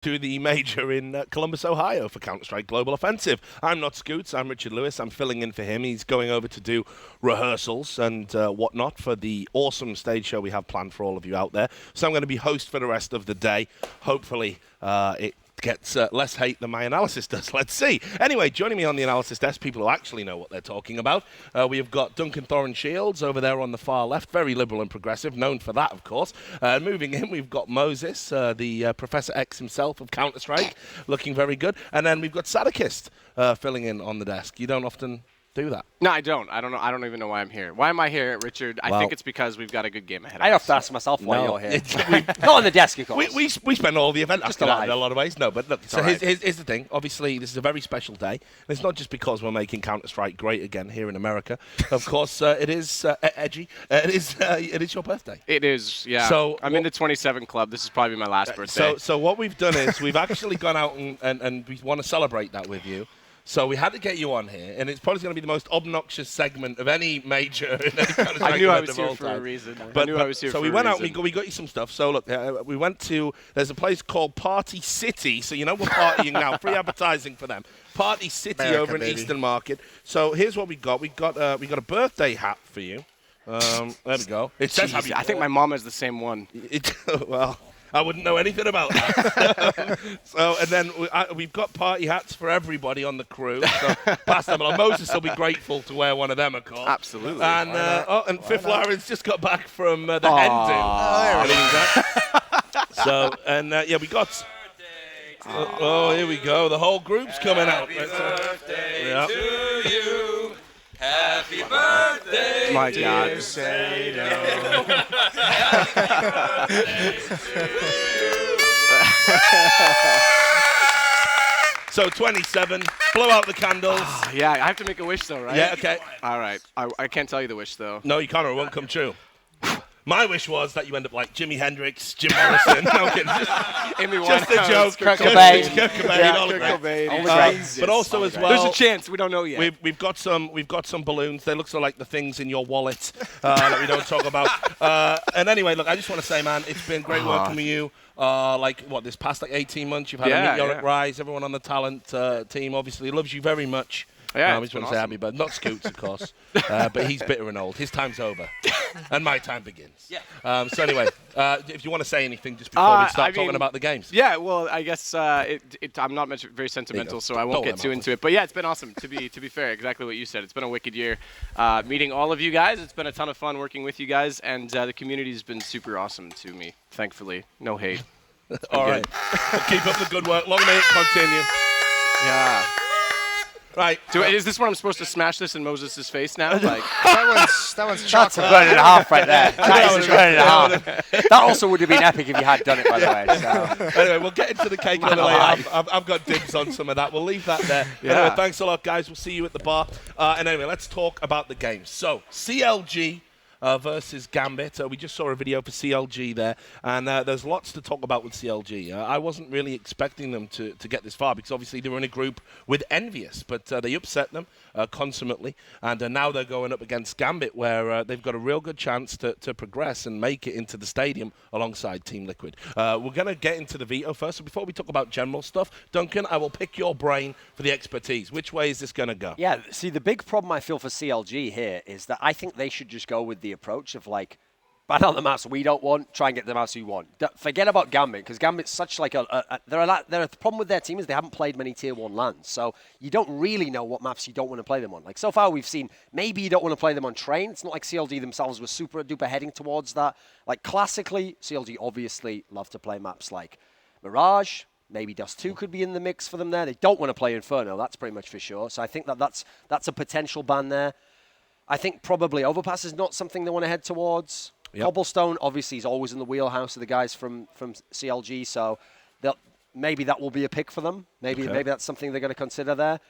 To the major in Columbus, Ohio for Counter-Strike Global Offensive. I'm not Scoots, I'm Richard Lewis. I'm filling in for him. He's going over to do rehearsals and whatnot for the awesome stage show we have planned for all of you out there. So I'm going to be host for the rest of the day. Hopefully it gets less hate than my analysis does. Let's see. Anyway, joining me on the analysis desk, people who actually know what they're talking about. We have got Duncan Thorin Shields over there on the far left, very liberal and progressive, known for that, of course. Moving in, we've got Moses, the Professor X himself of Counter-Strike, looking very good. And then we've got Sadakist filling in on the desk. You don't often do that. No, I don't. I don't even know why I'm here. Why am I here, Richard? I think it's because we've got a good game ahead of us. I have to ask myself why you're here. Not on the desk, of course. We spend all the event after that in a lot of ways. No, but look, so right. here's the thing. Obviously, this is a very special day. And it's not just because we're making Counter-Strike great again here in America. Of course, it is edgy. It is your birthday. It is, yeah. So I'm in the 27 club. This is probably my last birthday. So what we've done is we've actually gone out and we want to celebrate that with you. So we had to get you on here, and it's probably going to be the most obnoxious segment of any major in any kind of I knew I was here for a reason. So we went out and we got you some stuff. So look, we went to, there's a place called Party City. So you know we're partying now. Free advertising for them. Party City America, over in Eastern Market. So here's what we got. We got a birthday hat for you. There we go. It says happy. I think my mom has the same one. Well, I wouldn't know anything about that. And then we've got party hats for everybody on the crew. So pass them along. Moses will be grateful to wear one of them, of course. Absolutely. And Fifth Lawrence just got back from the hen do. So, we got... here we go. The whole group's coming out. Happy birthday to you. Happy birthday My God. to say no. Happy birthday to you. So 27, blow out the candles. Yeah, I have to make a wish though, right? Yeah, okay. All right. I can't tell you the wish though. No, you can't or it won't come true. My wish was that you end up like Jimi Hendrix, Jim Morrison. No, I'm kidding. Just a joke. Kurt Cobain. Kurt Cobain. All Kurt of Cobain. But also as well, there's a chance. We don't know yet. We've got some balloons. They look sort of like the things in your wallet that we don't talk about. And anyway, look, I just want to say, man, it's been great working with you. This past 18 months, you've had a meteoric rise. Everyone on the talent team obviously loves you very much. Yeah, I just want to say happy birthday. Not Scoots, of course, but he's bitter and old. His time's over, and my time begins. Yeah. So anyway, if you want to say anything just before we start talking about the games. Yeah, well, I guess I'm not very sentimental, so I won't get too into it. But yeah, it's been awesome. To be fair, exactly what you said. It's been a wicked year. Meeting all of you guys. It's been a ton of fun working with you guys, and the community has been super awesome to me. Thankfully, no hate. All right. Well, keep up the good work. Long may it continue. Yeah. Right. Is this where I'm supposed to smash this in Moses' face now? Like that one's chocolate. That's a burn and a half right there. That is a burn and a half. That also would have been epic if you had done it, by the way. So. Anyway, we'll get into the cake a little later. I've got dibs on some of that. We'll leave that there. Yeah. Anyway, thanks a lot, guys. We'll see you at the bar. And anyway, let's talk about the game. So, CLG versus Gambit. We just saw a video for CLG there, and there's lots to talk about with CLG. I wasn't really expecting them to get this far because obviously they were in a group with Envious, but they upset them consummately, and now they're going up against Gambit where they've got a real good chance to progress and make it into the stadium alongside Team Liquid. We're going to get into the veto first, so before we talk about general stuff, Duncan, I will pick your brain for the expertise. Which way is this going to go? Yeah, see, the big problem I feel for CLG here is that I think they should just go with the approach of like, ban out the maps we don't want, try and get the maps we want. Forget about Gambit, because Gambit's such like the problem with their team is they haven't played many tier 1 lands, so you don't really know what maps you don't want to play them on. Like so far we've seen, maybe you don't want to play them on Train. It's not like CLG themselves were super duper heading towards that. Like classically, CLG obviously love to play maps like Mirage. Maybe Dust 2 could be in the mix for them there. They don't want to play Inferno, that's pretty much for sure. So I think that's a potential ban there. I think probably Overpass is not something they want to head towards. Yep. Cobblestone, obviously, is always in the wheelhouse of the guys from CLG, so maybe that will be a pick for them. Maybe that's something they're going to consider there.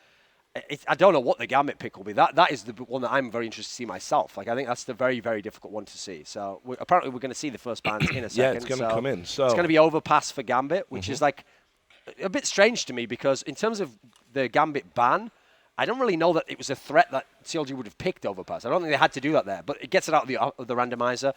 I don't know what the Gambit pick will be. That is the one that I'm very interested to see myself. Like I think that's the very, very difficult one to see. So apparently we're going to see the first bans in a second. Yeah, it's going to come in. So it's going to be Overpass for Gambit, which is like a bit strange to me because in terms of the Gambit ban, I don't really know that it was a threat that CLG would have picked Overpass. I don't think they had to do that there, but it gets it out of the randomizer.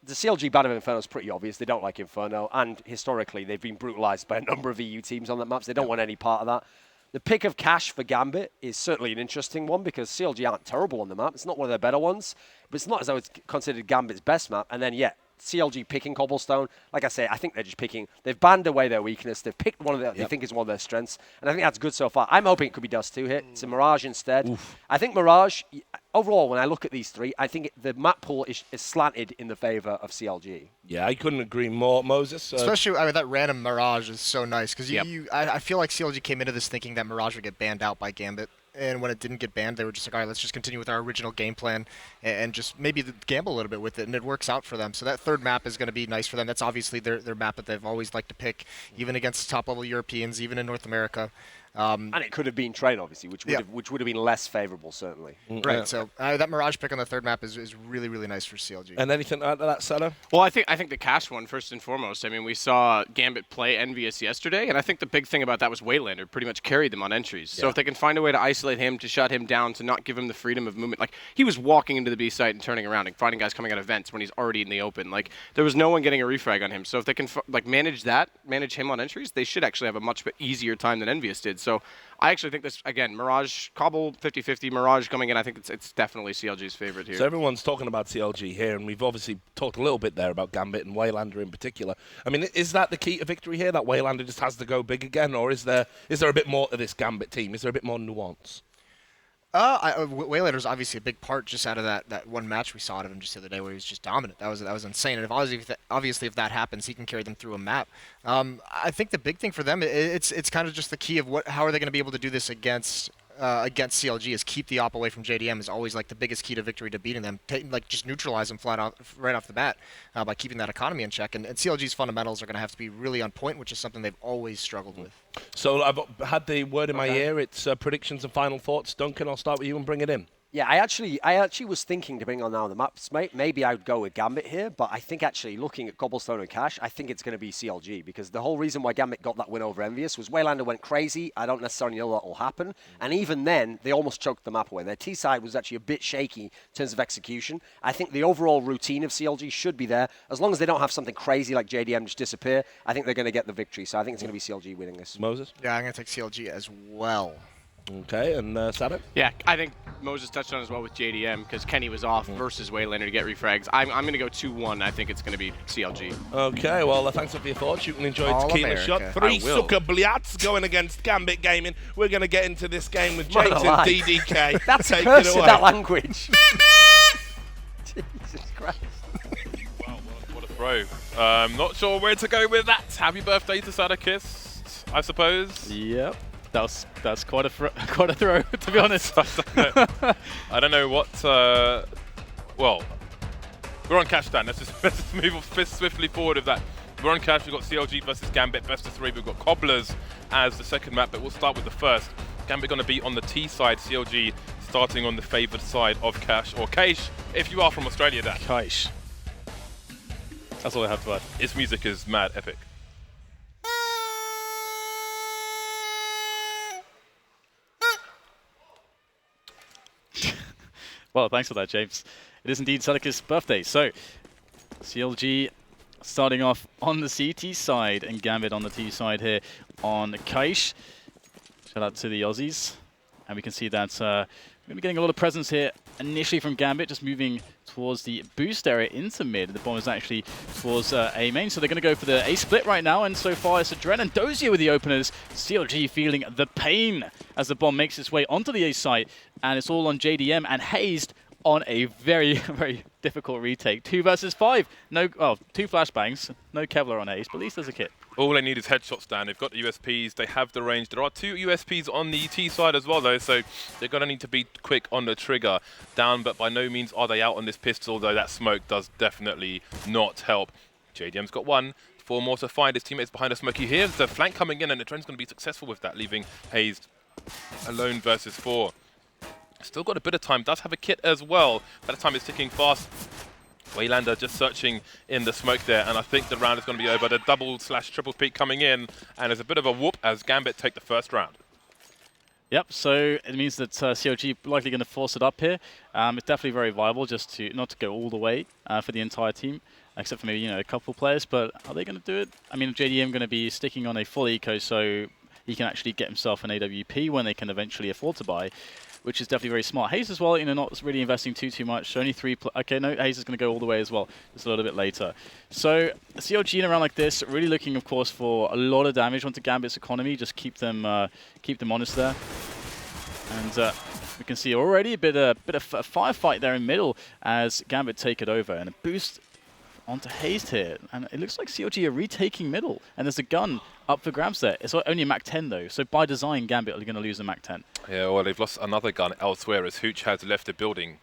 the CLG ban of Inferno is pretty obvious. They don't like Inferno, and historically they've been brutalized by a number of EU teams on that maps. They don't want any part of that. The pick of Cash for Gambit is certainly an interesting one because CLG aren't terrible on the map. It's not one of their better ones, but it's not as though it's considered Gambit's best map. And then, CLG picking Cobblestone. Like I say, I think they're just picking. They've banned away their weakness. They've picked one of their, they think is one of their strengths. And I think that's good so far. I'm hoping it could be Dust 2 hit. It's a Mirage instead. Oof. I think Mirage, overall, when I look at these three, I think the map pool is slanted in the favor of CLG. Yeah, I couldn't agree more, Moses. Especially, I mean, that random Mirage is so nice because I feel like CLG came into this thinking that Mirage would get banned out by Gambit. And when it didn't get banned, they were just like, all right, let's just continue with our original game plan and just maybe gamble a little bit with it, and it works out for them. So that third map is going to be nice for them. That's obviously their map that they've always liked to pick, even against top-level Europeans, even in North America. And it could have been Train, obviously, which would have been less favorable, certainly. Right, so that Mirage pick on the third map is really, really nice for CLG. And anything to add to that, Sada? Well, I think the Cash one, first and foremost. I mean, we saw Gambit play Envious yesterday, and I think the big thing about that was Waylander pretty much carried them on entries. So if they can find a way to isolate him, to shut him down, to not give him the freedom of movement. Like, he was walking into the B site and turning around and finding guys coming out of vents when he's already in the open. Like, there was no one getting a refrag on him. So if they can manage him on entries, they should actually have a much easier time than Envious did. So I actually think this, again, Mirage, Cobble 50-50, Mirage coming in, I think it's definitely CLG's favorite here. So everyone's talking about CLG here, and we've obviously talked a little bit there about Gambit and Waylander in particular. I mean, is that the key to victory here, that Waylander just has to go big again, or is there a bit more to this Gambit team? Is there a bit more nuance? Waylander's obviously a big part just out of that one match we saw out of him just the other day where he was just dominant. That was insane. And obviously if that happens, he can carry them through a map. I think the big thing for them, it's kind of just the key of how are they going to be able to do this against CLG is keep the op away from JDM is always like the biggest key to victory to beating them. Just neutralize them right off the bat by keeping that economy in check. And CLG's fundamentals are going to have to be really on point, which is something they've always struggled with. So I've had the word in my ear. It's predictions and final thoughts. Duncan, I'll start with you and bring it in. Yeah, I actually was thinking to bring on now the maps, mate. Maybe I would go with Gambit here, but I think actually looking at Cobblestone and Cash, I think it's going to be CLG because the whole reason why Gambit got that win over Envious was Waylander went crazy. I don't necessarily know that will happen. And even then, they almost choked the map away. Their T side was actually a bit shaky in terms of execution. I think the overall routine of CLG should be there. As long as they don't have something crazy like JDM just disappear, I think they're going to get the victory. So I think it's going to be CLG winning this. Moses? Yeah, I'm going to take CLG as well. Okay, and Sada? Yeah, I think Moses touched on as well with JDM because Kenny was off versus Waylander to get refrags. I'm going to go 2-1. I think it's going to be CLG. Okay, well, thanks for your thoughts. You can enjoy All Tequila America. Shot. 3 sucker bliats going against Gambit Gaming. We're going to get into this game with James and DDK. That's Take curse it in away. that language. Jesus Christ. Wow, what a throw. Not sure where to go with that. Happy birthday to Sadakist, I suppose. Yep. That's quite a throw, to be honest. I don't know what. Well, we're on Cash Dan. Let's just move swiftly forward with that. We're on Cash. We've got CLG versus Gambit, best of 3. We've got Cobblers as the second map, but we'll start with the first. Gambit going to be on the T side. CLG starting on the favoured side of Cash or Kaish, if you are from Australia, Dan. Kaish. That's all I have to add. Its music is mad epic. Well, thanks for that, James. It is indeed Sadakist's birthday. So, CLG starting off on the CT side and Gambit on the T side here on Kaish. Shout out to the Aussies. And we can see that we're going to be getting a lot of presence here initially from Gambit, just moving towards the boost area into mid. The bomb is actually towards A main, so they're going to go for the A split right now. And so far, it's Adren and Dozier with the openers. CLG feeling the pain as the bomb makes its way onto the A site, and it's all on JDM and Hazed on a very, very difficult retake. 2 versus 5. No, 2 flashbangs. No Kevlar on Ace, but at least there's a kit. All they need is headshots, Dan. They've got the USPs, they have the range. There are 2 USPs on the T side as well, though, so they're going to need to be quick on the trigger down, but by no means are they out on this pistol, though that smoke does definitely not help. JDM's got 1. 4 more to find. His teammates behind the smoke. He hears the flank coming in, and the trend's going to be successful with that, leaving Hazed alone versus 4. Still got a bit of time. Does have a kit as well. By the time it's ticking fast. Waylander just searching in the smoke there, and I think the round is going to be over. The double/triple peak coming in, and there's a bit of a whoop as Gambit take the first round. Yep, so it means that CLG likely going to force it up here. It's definitely very viable just to not to go all the way for the entire team, except for maybe a couple players. But are they going to do it? I mean, JDM going to be sticking on a full eco, so he can actually get himself an AWP when they can eventually afford to buy, which is definitely very smart. Hayes as well, not really investing too much. So only 3. Okay, no, Hayes is going to go all the way as well, just a little bit later. So CLG in a round like this, really looking, of course, for a lot of damage onto Gambit's economy. Just keep them honest there. And we can see already a bit of a firefight there in middle as Gambit take it over, and a boost onto Hayes here, and it looks like CLG are retaking middle, and there's a gun up for grabs there. It's only a Mac 10 though, so by design Gambit are going to lose a Mac 10. Yeah, well, they've lost another gun elsewhere as Hooch has left the building.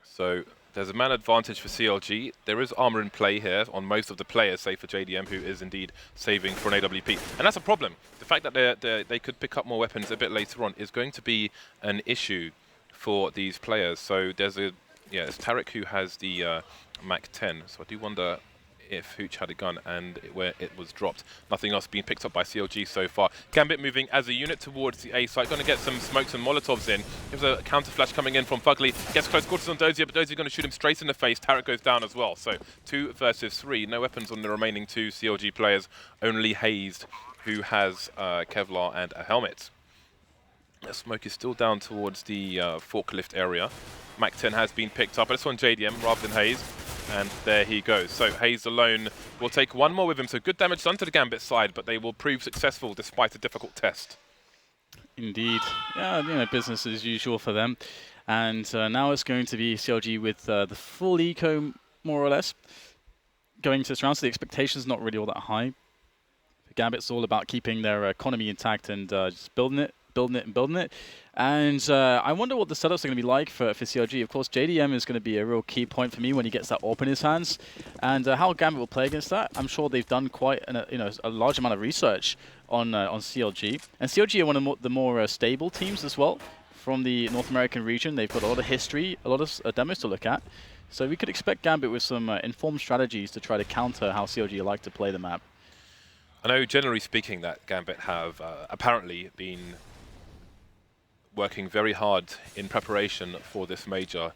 So there's a man advantage for CLG. There is armor in play here on most of the players, save for JDM, who is indeed saving for an AWP. And that's a problem. The fact that they could pick up more weapons a bit later on is going to be an issue for these players. So there's it's Tarek who has the Mac 10. So I do wonder if Hooch had a gun and where it was dropped. Nothing else being picked up by CLG so far. Gambit moving as a unit towards the A site. Going to get some smokes and Molotovs in. There's a counter flash coming in from Fugly. Gets close quarters on Dozier, but Dozier going to shoot him straight in the face. Tarek goes down as well. So 2 versus 3. No weapons on the remaining 2 CLG players. Only Hazed, who has Kevlar and a helmet. The smoke is still down towards the forklift area. Mac 10 has been picked up, but it's on JDM rather than Hayes. And there he goes. So Hayes alone will take 1 more with him. So good damage done to the Gambit side, but they will prove successful despite a difficult test. Indeed. Yeah, business as usual for them. And now it's going to be CLG with the full eco, more or less, going to this round. So the expectation's not really all that high. Gambit's all about keeping their economy intact and just building it. And I wonder what the setups are going to be like for CLG. Of course, JDM is going to be a real key point for me when he gets that AWP in his hands. And how Gambit will play against that, I'm sure they've done quite a large amount of research on CLG. And CLG are one of the more stable teams as well from the North American region. They've got a lot of history, a lot of demos to look at. So we could expect Gambit with some informed strategies to try to counter how CLG like to play the map. I know, generally speaking, that Gambit have apparently been working very hard in preparation for this major.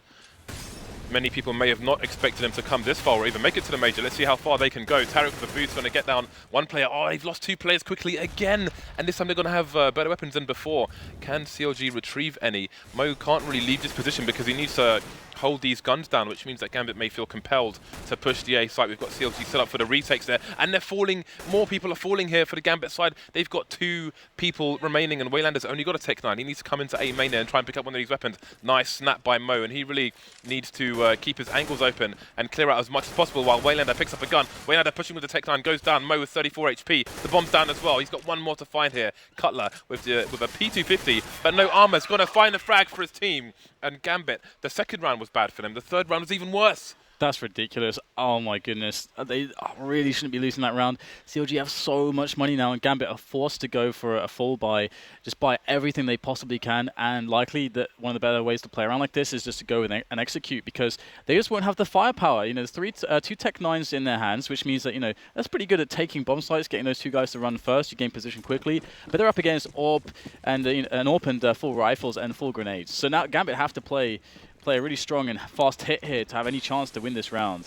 Many people may have not expected them to come this far or even make it to the major. Let's see how far they can go. Tarek with the boost going to get down 1 player. Oh, they've lost 2 players quickly again. And this time they're going to have better weapons than before. Can CLG retrieve any? Mo can't really leave this position because he needs to hold these guns down, which means that Gambit may feel compelled to push the A site. We've got CLG set up for the retakes there, and they're falling. More people are falling here for the Gambit side. They've got 2 people remaining, and Waylander's only got a Tech 9. He needs to come into A main there and try and pick up one of these weapons. Nice snap by Mo, and he really needs to keep his angles open and clear out as much as possible while Waylander picks up a gun. Waylander pushing with the Tech 9 goes down. Mo with 34 HP. The bomb's down as well. He's got 1 more to find here. Cutler with a P250, but no armor. He's going to find a frag for his team. And Gambit, the second round was bad for them. The third round was even worse. That's ridiculous. Oh my goodness. They really shouldn't be losing that round. CLG have so much money now, and Gambit are forced to go for a full buy. Just buy everything they possibly can, and likely that one of the better ways to play around like this is just to go and execute, because they just won't have the firepower. There's 2 Tech 9s in their hands, which means that, that's pretty good at taking bomb sites, getting those 2 guys to run first. You gain position quickly, but they're up against AWP and full rifles and full grenades. So now Gambit have to play a really strong and fast hit here to have any chance to win this round.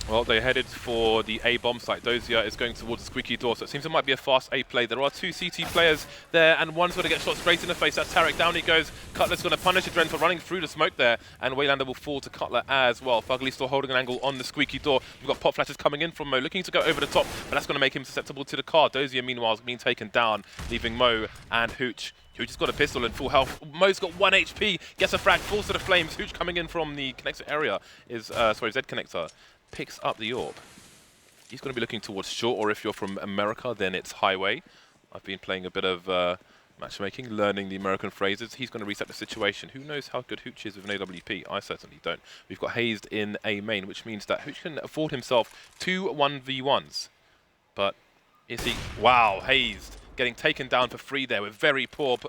Well, they headed for the A bomb site. Dozier is going towards the squeaky door, so it seems it might be a fast A play. There are 2 CT players there, and one's going to get shot straight in the face. That's Tarek. Down he goes. Cutler's going to punish Adren for running through the smoke there, and Waylander will fall to Cutler as well. Fugly still holding an angle on the squeaky door. We've got pop flashes coming in from Mo, looking to go over the top, but that's going to make him susceptible to the car. Dozier, meanwhile, is being taken down, leaving Mo and Hooch. Hooch has got a pistol and full health. Mo's got 1 HP, gets a frag, falls to the flames. Hooch coming in from the connector area is, Z connector, picks up the AWP. He's going to be looking towards short, or if you're from America, then it's highway. I've been playing a bit of matchmaking, learning the American phrases. He's going to reset the situation. Who knows how good Hooch is with an AWP? I certainly don't. We've got Hazed in A main, which means that Hooch can afford himself 2 1v1s. But is he? Wow, Hazed getting taken down for free there with very poor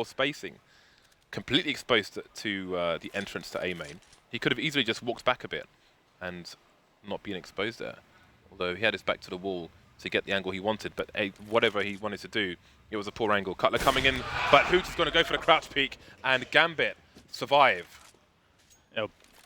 spacing. Completely exposed to the entrance to A main. He could have easily just walked back a bit and not been exposed there. Although he had his back to the wall to get the angle he wanted, but whatever he wanted to do, it was a poor angle. Cutler coming in, but Hooch is going to go for the crouch peek, and Gambit survive.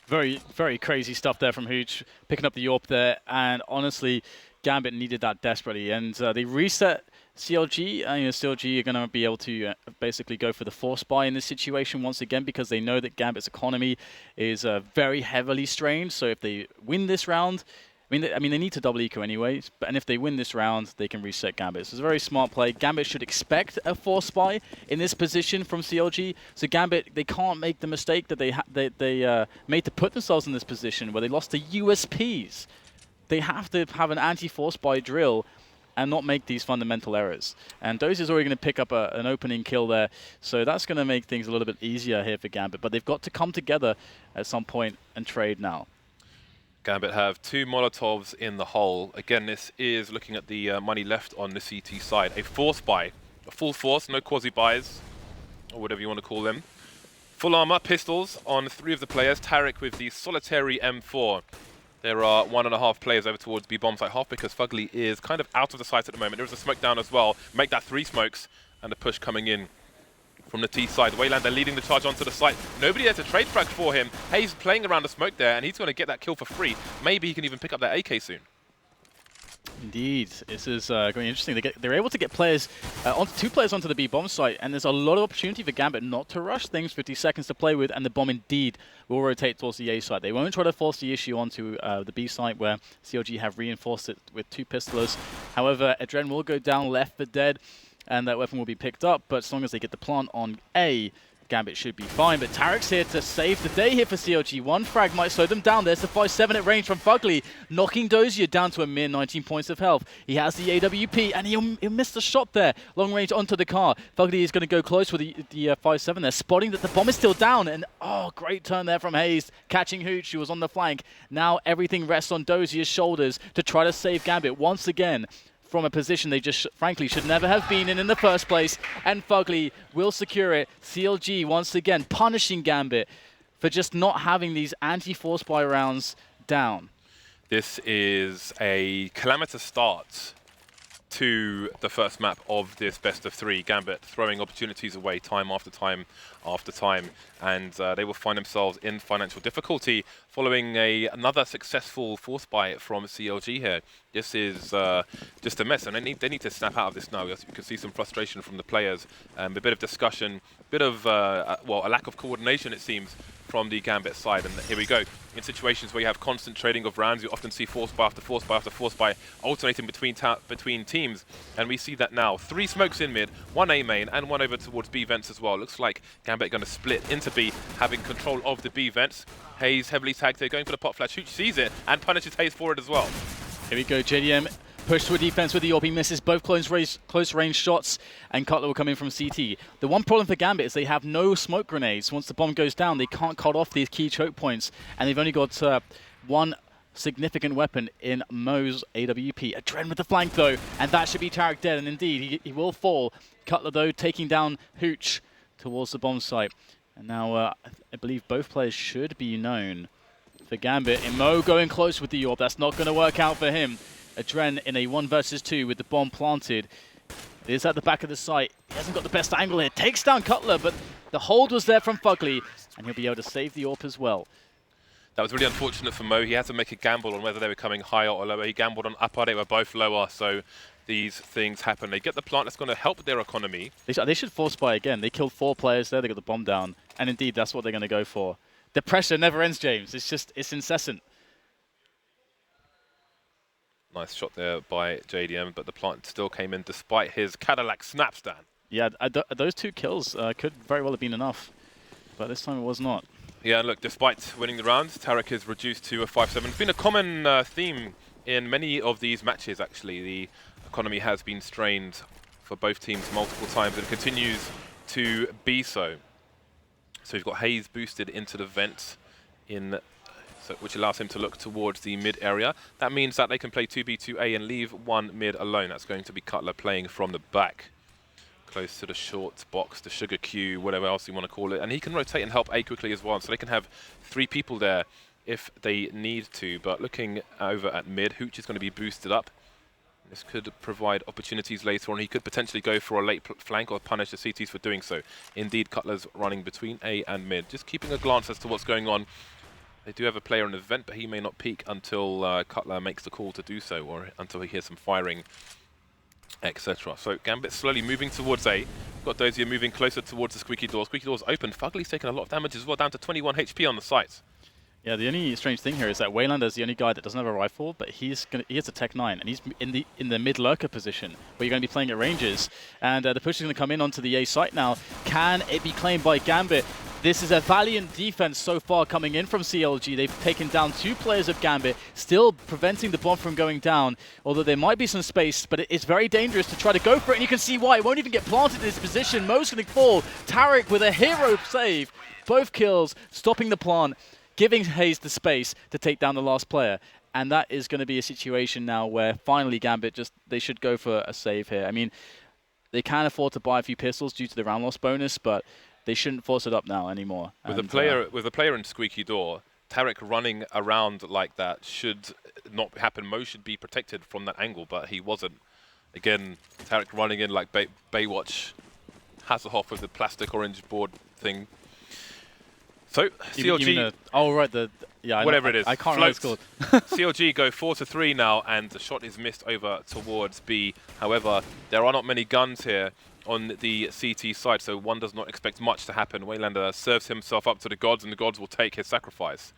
Very, very crazy stuff there from Hooch, picking up the AWP there, and honestly, Gambit needed that desperately, and they reset CLG. CLG are going to be able to basically go for the force buy in this situation once again, because they know that Gambit's economy is very heavily strained. So if they win this round, I mean, they need to double eco anyways, and if they win this round, they can reset Gambit. So it's a very smart play. Gambit should expect a force buy in this position from CLG. So Gambit, they can't make the mistake that they made to put themselves in this position where they lost to USPs. They have to have an anti-force buy drill and not make these fundamental errors. And Dozier's already going to pick up an opening kill there, so that's going to make things a little bit easier here for Gambit. But they've got to come together at some point and trade now. Gambit have 2 Molotovs in the hole. Again, this is looking at the money left on the CT side. A force buy, a full force, no quasi-buys, or whatever you want to call them. Full armor, pistols on 3 of the players. Tarek with the solitary M4. There are 1.5 players over towards B-bomb site half because Fugly is kind of out of the sight at the moment. There is a smoke down as well. Make that 3 smokes, and a push coming in from the T side. Waylander leading the charge onto the site. Nobody there to trade frag for him. Hayes playing around the smoke there, and he's going to get that kill for free. Maybe he can even pick up that AK soon. Indeed, this is going interesting. They're able to get players, 2 players onto the B-bomb site, and there's a lot of opportunity for Gambit not to rush things. 50 seconds to play with, and the bomb indeed will rotate towards the A site. They won't try to force the issue onto the B site, where CLG have reinforced it with 2 pistolers. However, Adren will go down left for dead, and that weapon will be picked up, but as long as they get the plant on A, Gambit should be fine. But Tarek's here to save the day here for CLG. 1 frag might slow them down. There's the 5-7 at range from Fugly, knocking Dozier down to a mere 19 points of health. He has the AWP, and he'll miss the shot there. Long range onto the car. Fugly is going to go close with the 5-7 there, spotting that the bomb is still down. And great turn there from Hayes, catching Hooch, who was on the flank. Now everything rests on Dozier's shoulders to try to save Gambit once again from a position they just frankly should never have been in the first place, and Fugly will secure it. CLG once again punishing Gambit for just not having these anti-force buy rounds down. This is a calamitous start to the first map of this best of 3. Gambit throwing opportunities away time after time after time, and they will find themselves in financial difficulty following another successful force buy from CLG here. This is just a mess, and they need to snap out of this now. You can see some frustration from the players, a bit of discussion, a bit of a lack of coordination, it seems, from the Gambit side. And here we go. In situations where you have constant trading of rounds, you often see force buy after force buy after force buy alternating between teams, and we see that now. 3 smokes in mid, 1 A main, and 1 over towards B vents as well. Looks like Gambit going to split into B, having control of the B vents. Hayes heavily tagged here, going for the pot flash. Hooch sees it and punishes Hayes for it as well. Here we go, JDM push to a defense with the AWP, misses both close range shots, and Cutler will come in from CT. The one problem for Gambit is they have no smoke grenades. Once the bomb goes down, they can't cut off these key choke points, and they've only got 1 significant weapon in Mo's AWP. A Adren with the flank though, and that should be Tarek dead, and indeed he will fall. Cutler though taking down Hooch towards the bomb site. And now I believe both players should be known for Gambit. And Mo going close with the AWP. That's not going to work out for him. Adren in a 1 versus 2 with the bomb planted. It is at the back of the site. He hasn't got the best angle here. Takes down Cutler, but the hold was there from Fugly, and he'll be able to save the AWP as well. That was really unfortunate for Mo. He had to make a gamble on whether they were coming higher or lower. He gambled on upper. They were both lower, so these things happen. They get the plant that's going to help their economy. They should force buy again. They killed 4 players there. They got the bomb down, and indeed, that's what they're going to go for. The pressure never ends, James. It's incessant. Nice shot there by JDM, but the plant still came in despite his Cadillac snap stand. Yeah, those 2 kills could very well have been enough, but this time it was not. Yeah, and look, despite winning the round, Tarek is reduced to a 5-7. It's been a common theme in many of these matches, actually. The economy has been strained for both teams multiple times and continues to be so. So we've got Hayes boosted into the vent, which allows him to look towards the mid area. That means that they can play 2B, 2A and leave 1 mid alone. That's going to be Cutler playing from the back, close to the short box, the sugar cue, whatever else you want to call it. And he can rotate and help A quickly as well, so they can have 3 people there if they need to. But looking over at mid, Hooch is going to be boosted up. This could provide opportunities later on. He could potentially go for a late flank or punish the CTs for doing so. Indeed, Cutler's running between A and mid. Just keeping a glance as to what's going on. They do have a player in the vent, but he may not peek until Cutler makes the call to do so, or until he hears some firing, etc. So Gambit slowly moving towards A. Got Dozier moving closer towards the squeaky door. Squeaky door's open. Fugly's taking a lot of damage as well, down to 21 HP on the site. Yeah, the only strange thing here is that Waylander's the only guy that doesn't have a rifle, but he has a Tech 9, and he's in the mid lurker position where you're going to be playing at ranges. And the push is going to come in onto the A site now. Can it be claimed by Gambit? This is a valiant defense so far coming in from CLG. They've taken down 2 players of Gambit, still preventing the bomb from going down, although there might be some space, but it's very dangerous to try to go for it, and you can see why. It won't even get planted in this position. Mo's going to fall. Tarek with a hero save. Both kills, stopping the plant, giving Hayes the space to take down the last player. And that is going to be a situation now where finally Gambit they should go for a save here. I mean, they can afford to buy a few pistols due to the round loss bonus, but they shouldn't force it up now anymore. With a player in squeaky door, Tarek running around like that should not happen. Mo should be protected from that angle, but he wasn't. Again, Tarek running in like Baywatch, Hasselhoff with the plastic orange board thing. So CLG, oh right, yeah, whatever it is, I can't remember what it's called. CLG go 4-3 now, and the shot is missed over towards B. However, there are not many guns here on the CT side, so one does not expect much to happen. Waylander serves himself up to the gods, and the gods will take his sacrifice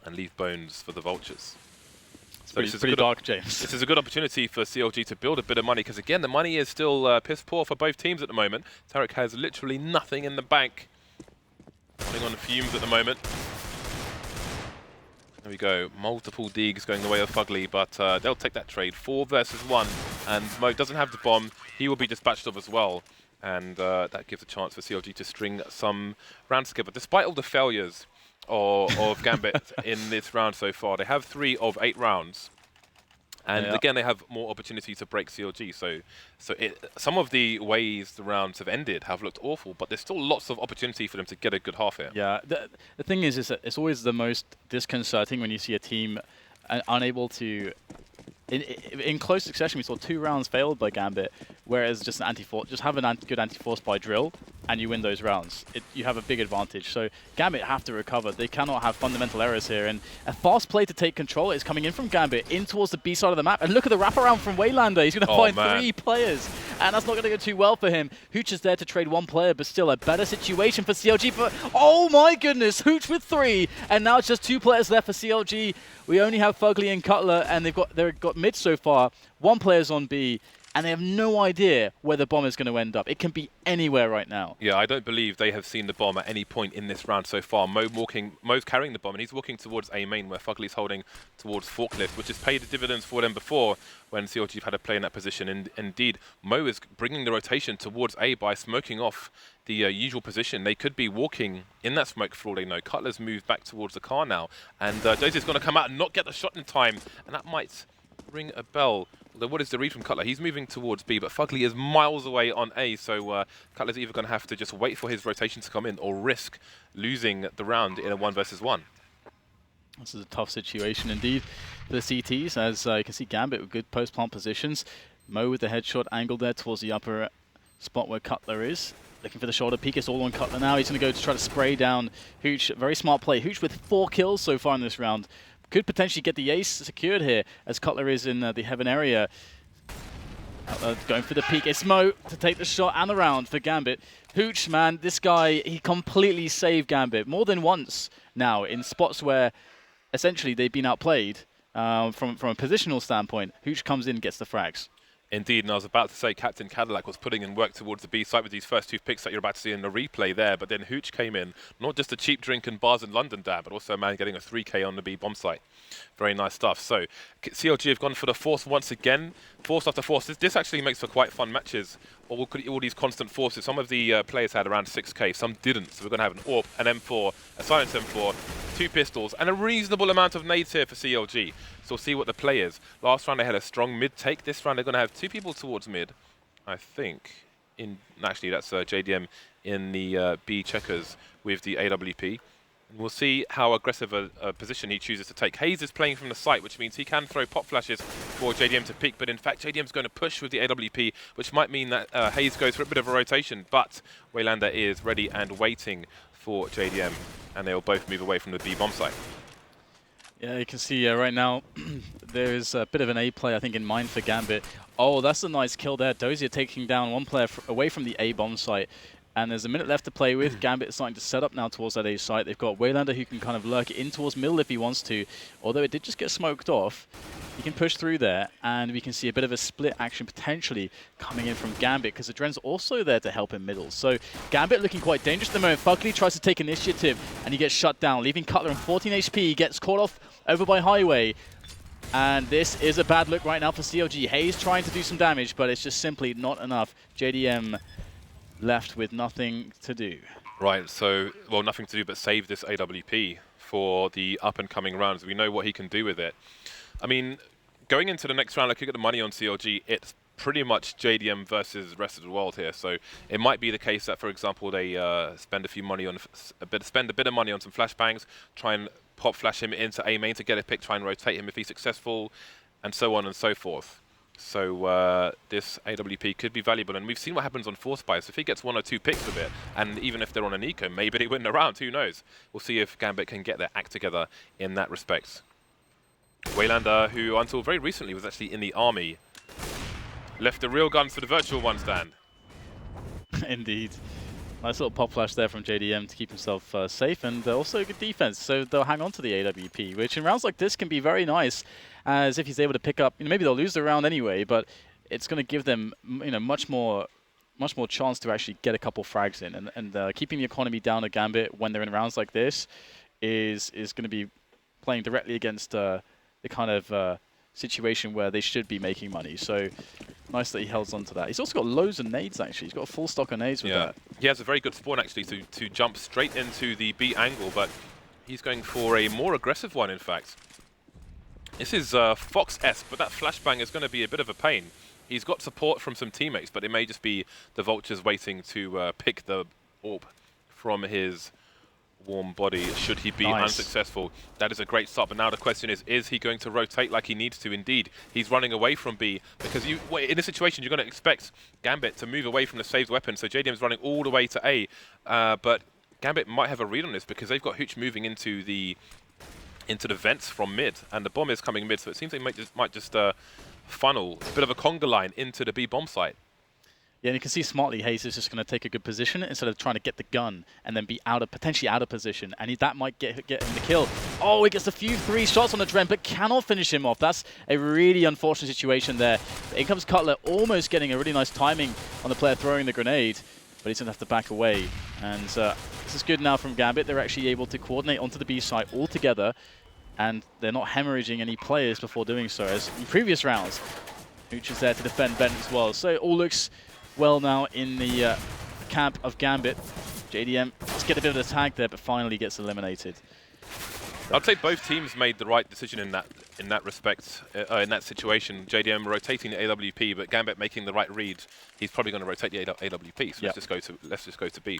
and leave bones for the vultures. So this is pretty dark, James. This is a good opportunity for CLG to build a bit of money, because again, the money is still piss poor for both teams at the moment. Tarek has literally nothing in the bank. Running on fumes at the moment. There we go. Multiple digs going the way of Fugly, but they'll take that trade. 4 versus 1, and Mo doesn't have the bomb. He will be dispatched of as well, and that gives a chance for CLG to string some rounds together. Despite all the failures of Gambit in this round so far, they have 3 of 8 rounds. And again, they have more opportunity to break CLG. So some of the ways the rounds have ended have looked awful, but there's still lots of opportunity for them to get a good half here. Yeah, the thing is that it's always the most disconcerting when you see a team unable to... In close succession, we saw 2 rounds failed by Gambit, whereas just an just have a good anti-force by drill, and you win those rounds. You have a big advantage. So Gambit have to recover. They cannot have fundamental errors here. And a fast play to take control is coming in from Gambit, in towards the B side of the map. And look at the wraparound from Waylander. He's going to find 3 players, and that's not going to go too well for him. Hooch is there to trade 1 player, but still a better situation for CLG. But oh my goodness, Hooch with 3, and now it's just 2 players left for CLG. We only have Fugly and Cutler, and they've got mid so far. 1 player's on B, and they have no idea where the bomb is going to end up. It can be anywhere right now. Yeah, I don't believe they have seen the bomb at any point in this round so far. Mo's carrying the bomb, and he's walking towards A main, where Fugly's holding towards Forklift, which has paid dividends for them before when CLG had a play in that position. And indeed, Mo is bringing the rotation towards A by smoking off the usual position. They could be walking in that smoke for all they know. Cutler's moved back towards the car now, and Dozier's going to come out and not get the shot in time, and that might ring a bell. What is the read from Cutler? He's moving towards B, but Fugly is miles away on A, so Cutler's either going to have to just wait for his rotation to come in or risk losing the round in a 1 versus 1. This is a tough situation indeed for the CTs, as you can see Gambit with good post-plant positions. Mo with the headshot angled there towards the upper spot where Cutler is. Looking for the shoulder peek. It's all on Cutler now. He's going to go to try to spray down Hooch. Very smart play. Hooch with 4 kills so far in this round. Could potentially get the ace secured here, as Cutler is in the heaven area. Going for the peek. It's Mo to take the shot and the round for Gambit. Hooch, man, this guy, he completely saved Gambit more than once now in spots where essentially they've been outplayed from a positional standpoint. Hooch comes in and gets the frags. Indeed, and I was about to say Captain Cadillac was putting in work towards the B side with these first 2 picks that you're about to see in the replay there, but then Hooch came in, not just a cheap drink and bars in London dad, but also a man getting a 3K on the B bomb site. Very nice stuff. So CLG have gone for the force once again, force after force. This actually makes for quite fun matches. All these constant forces. Some of the players had around 6K, some didn't. So we're going to have an AWP, an M4, a silent M4, 2 pistols, and a reasonable amount of nades here for CLG. So we'll see what the play is. Last round they had a strong mid take. This round they're going to have 2 people towards mid, I think. Actually, that's JDM in the B checkers with the AWP. We'll see how aggressive a position he chooses to take. Hayes is playing from the site, which means he can throw pop flashes for JDM to peek, but in fact JDM's going to push with the AWP, which might mean that Hayes goes for a bit of a rotation, but Waylander is ready and waiting for JDM, and they'll both move away from the B bomb site. Yeah, you can see right now there's a bit of an A play, I think, in mind for Gambit. Oh, that's a nice kill there. Dozier taking down one player away from the A bomb site. And there's a minute left to play with. Gambit is starting to set up now towards that A site. They've got Waylander who can kind of lurk in towards middle if he wants to. Although it did just get smoked off, he can push through there, and we can see a bit of a split action potentially coming in from Gambit, because Adren's also there to help in middle. So Gambit looking quite dangerous at the moment. Fugly tries to take initiative, and he gets shut down, leaving Cutler on 14 HP. He gets caught off over by Highway. And this is a bad look right now for CLG. Hayes trying to do some damage, but it's just simply not enough. JDM left with nothing to do. Right, so, well, nothing to do but save this AWP for the up-and-coming rounds. We know what he can do with it. I mean, going into the next round, looking at the money on CLG, it's pretty much JDM versus the rest of the world here. So it might be the case that, for example, they spend a bit of money on some flashbangs, try and pop flash him into A main to get a pick, try and rotate him if he's successful, and so on and so forth. So this AWP could be valuable, and we've seen what happens on Force Bias. If he gets 1 or 2 picks with it, and even if they're on an eco, maybe they win the round, who knows? We'll see if Gambit can get their act together in that respect. Waylander, who until very recently was actually in the army, left the real guns for the virtual one stand. Indeed. Nice little pop flash there from JDM to keep himself safe, and also good defense. So they'll hang on to the AWP, which in rounds like this can be very nice, as if he's able to pick up. Maybe they'll lose the round anyway, but it's going to give them much more chance to actually get a couple frags in. And keeping the economy down at Gambit when they're in rounds like this is going to be playing directly against the kind of situation where they should be making money. So nice that he holds on to that. He's also got loads of nades, actually. He's got a full stock of nades with that. He has a very good spawn, actually, to jump straight into the B angle, but he's going for a more aggressive one, in fact. This is Fox-esque, but that flashbang is going to be a bit of a pain. He's got support from some teammates, but it may just be the Vultures waiting to pick the AWP from his warm body, should he be unsuccessful. That is a great start, but now the question is he going to rotate like he needs to? Indeed, he's running away from B, because in this situation you're going to expect Gambit to move away from the saved weapon, so JDM's running all the way to A, but Gambit might have a read on this because they've got Hooch moving into the vents from mid, and the bomb is coming mid, so it seems they might just funnel a bit of a conga line into the B bomb site. Yeah, and you can see smartly Hayes is just going to take a good position instead of trying to get the gun and then be potentially out of position, and that might get him the kill. Oh, he gets a few 3 shots on the Dren, but cannot finish him off. That's a really unfortunate situation there. In comes Cutler, almost getting a really nice timing on the player throwing the grenade, but he's going to have to back away. And this is good now from Gambit. They're actually able to coordinate onto the B site all together, and they're not hemorrhaging any players before doing so, as in previous rounds. Hooch is there to defend Ben as well. So it all looks well now in the camp of Gambit. JDM let's get a bit of a tag there, but finally gets eliminated. I'd say both teams made the right decision in that respect, in that situation. JDM rotating the AWP, but Gambit making the right read. He's probably going to rotate the AWP, so let's just go to B.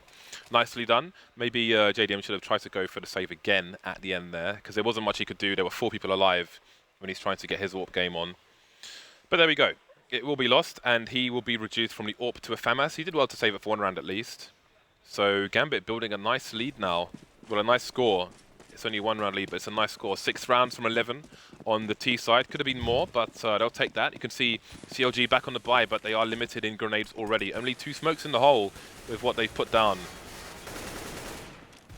Nicely done. Maybe JDM should have tried to go for the save again at the end there, because there wasn't much he could do. There were 4 people alive when he's trying to get his AWP game on. But there we go. It will be lost, and he will be reduced from the AWP to a FAMAS. He did well to save it for 1 round at least. So Gambit building a nice lead now. Well, a nice score. It's only 1 round lead, but it's a nice score. 6 rounds from 11 on the T side. Could have been more, but they'll take that. You can see CLG back on the buy, but they are limited in grenades already. Only 2 smokes in the hole with what they've put down.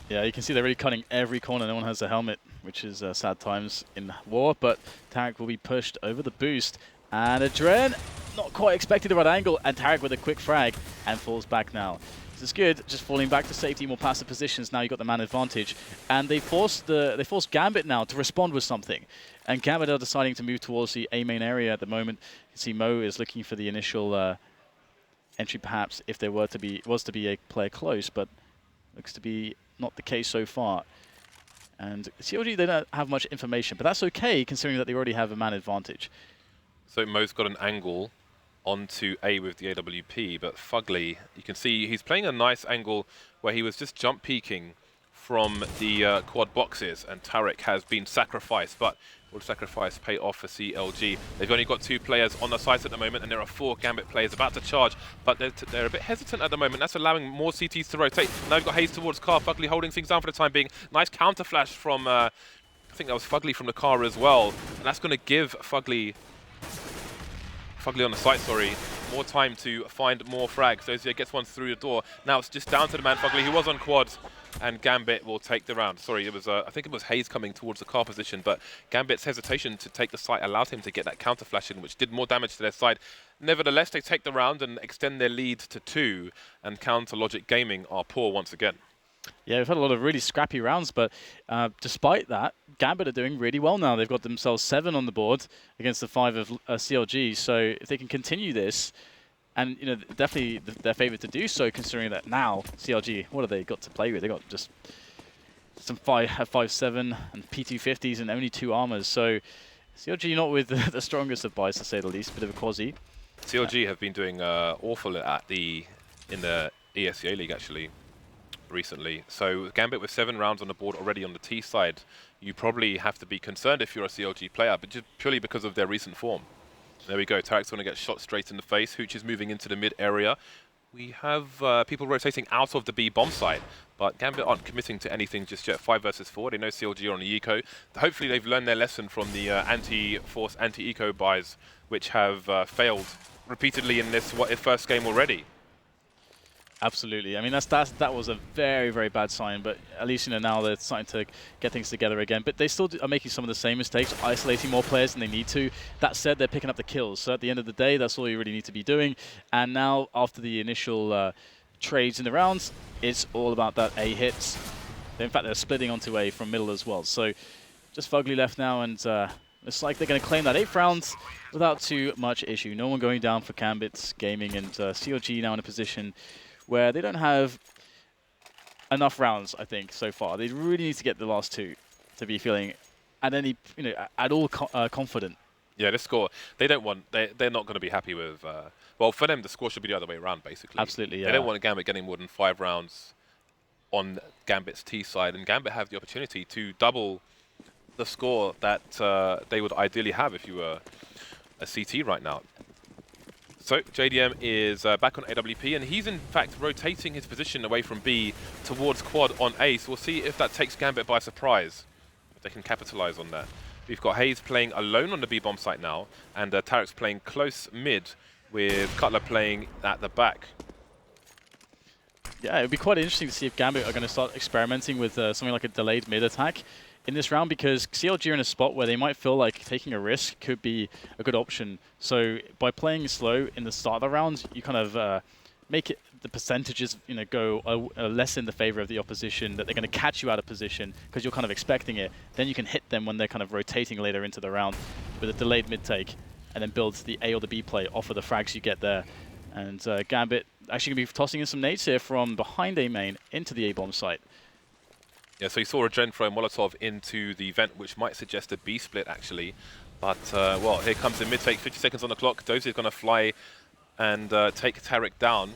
Yeah, you can see they're really cutting every corner. No one has a helmet, which is sad times in war, but Tarek will be pushed over the boost. And Adren, not quite expected the right angle, and Tarek with a quick frag, and falls back now. This is good, just falling back to safety, more passive positions. Now you've got the man advantage. And they forced Gambit now to respond with something. And Gambit are deciding to move towards the A main area at the moment. You can see Mo is looking for the initial entry, perhaps, if there was to be a player close, but looks to be not the case so far. And CLG, they don't have much information, but that's okay, considering that they already have a man advantage. So Mo's got an angle onto A with the AWP, but Fugly, you can see he's playing a nice angle where he was just jump peeking from the quad boxes, and Tarek has been sacrificed, but will sacrifice pay off for CLG. They've only got 2 players on the sites at the moment, and there are 4 Gambit players about to charge, but they're a bit hesitant at the moment. That's allowing more CTs to rotate. Now we've got Hayes towards car, Fugly holding things down for the time being. Nice counter flash from, I think that was Fugly from the car as well, and that's going to give Fugly on the site, sorry, more time to find more frags. Dozier gets one through the door. Now it's just down to the man Fugly, who was on quad, and Gambit will take the round. Sorry, it was I think it was Hayes coming towards the car position, but Gambit's hesitation to take the site allowed him to get that counter flash in, which did more damage to their side. Nevertheless, they take the round and extend their lead to 2, and Counter Logic Gaming are poor once again. Yeah, we've had a lot of really scrappy rounds, but despite that, Gambit are doing really well now. They've got themselves 7 on the board against the 5 of CLG, so if they can continue this, and definitely they're favored to do so, considering that now CLG, what have they got to play with? They got just some 5.7 and P250s and only 2 armors. So CLG not with the strongest of buys, to say the least. Bit of a quasi. CLG have been doing awful in the ESEA League actually recently. So Gambit with 7 rounds on the board already on the T side, you probably have to be concerned if you're a CLG player, but just purely because of their recent form. There we go, Tarek's going to get shot straight in the face. Hooch is moving into the mid area. We have people rotating out of the B bomb site, but Gambit aren't committing to anything just yet. 5 versus 4, they know CLG are on the eco. Hopefully they've learned their lesson from the anti-force, anti-eco buys, which have failed repeatedly in this first game already. Absolutely. I mean, that was a very, very bad sign, but at least now they're starting to get things together again. But they still are making some of the same mistakes, isolating more players than they need to. That said, they're picking up the kills. So at the end of the day, that's all you really need to be doing. And now, after the initial trades in the rounds, it's all about that A hits. In fact, they're splitting onto A from middle as well. So just Fugly left now, and it's like they're going to claim that 8th round without too much issue. No one going down for Gambit Gaming, and CLG now in a position where they don't have enough rounds, I think, so far. They really need to get the last 2 to be feeling at all confident. Yeah, this score, they're not going to be happy with, well, for them, the score should be the other way around, basically. Absolutely, yeah. They don't want Gambit getting more than 5 rounds on Gambit's T side, and Gambit have the opportunity to double the score that they would ideally have if you were a CT right now. So JDM is back on AWP, and he's in fact rotating his position away from B towards quad on A. So we'll see if that takes Gambit by surprise, if they can capitalize on that. We've got Hayes playing alone on the B bomb site now, and Tarek's playing close mid with Cutler playing at the back. Yeah, it would be quite interesting to see if Gambit are going to start experimenting with something like a delayed mid attack in this round, because CLG are in a spot where they might feel like taking a risk could be a good option. So by playing slow in the start of the round, you kind of make it the percentages go less in the favor of the opposition, that they're going to catch you out of position because you're kind of expecting it. Then you can hit them when they're kind of rotating later into the round with a delayed mid take, and then build the A or the B play off of the frags you get there. And Gambit actually going to be tossing in some nades here from behind A main into the A bomb site. Yeah, so you saw Adren throw Molotov into the vent, which might suggest a B split, actually. But, well, here comes the mid-take, 50 seconds on the clock. Dozy is going to fly and take Tarek down.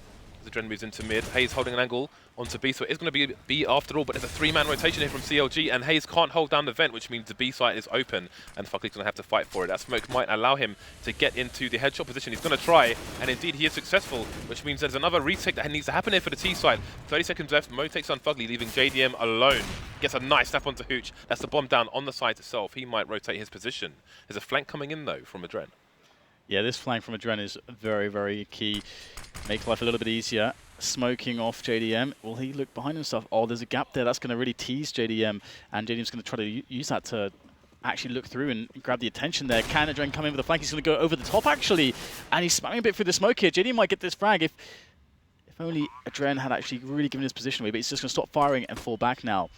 Adren moves into mid. Hayes holding an angle onto B, so it is going to be B after all, but there's a 3-man rotation here from CLG, and Hayes can't hold down the vent, which means the B site is open, and Fugly's going to have to fight for it. That smoke might allow him to get into the headshot position. He's going to try, and indeed he is successful, which means there's another retake that needs to happen here for the T side. 30 seconds left, Mo takes on Fugly, leaving JDM alone. Gets a nice snap onto Hooch. That's the bomb down on the site itself. He might rotate his position. There's a flank coming in, though, from Adren. Yeah, this flank from Adren is very, very key. Makes life a little bit easier. Smoking off JDM. Will he look behind himself? Oh, there's a gap there. That's going to really tease JDM, and JDM's going to try to use that to actually look through and grab the attention there. Can Adren come in with a flank? He's going to go over the top, actually, and he's spamming a bit through the smoke here. JDM might get this frag if only Adren had actually really given his position away, but he's just going to stop firing and fall back now.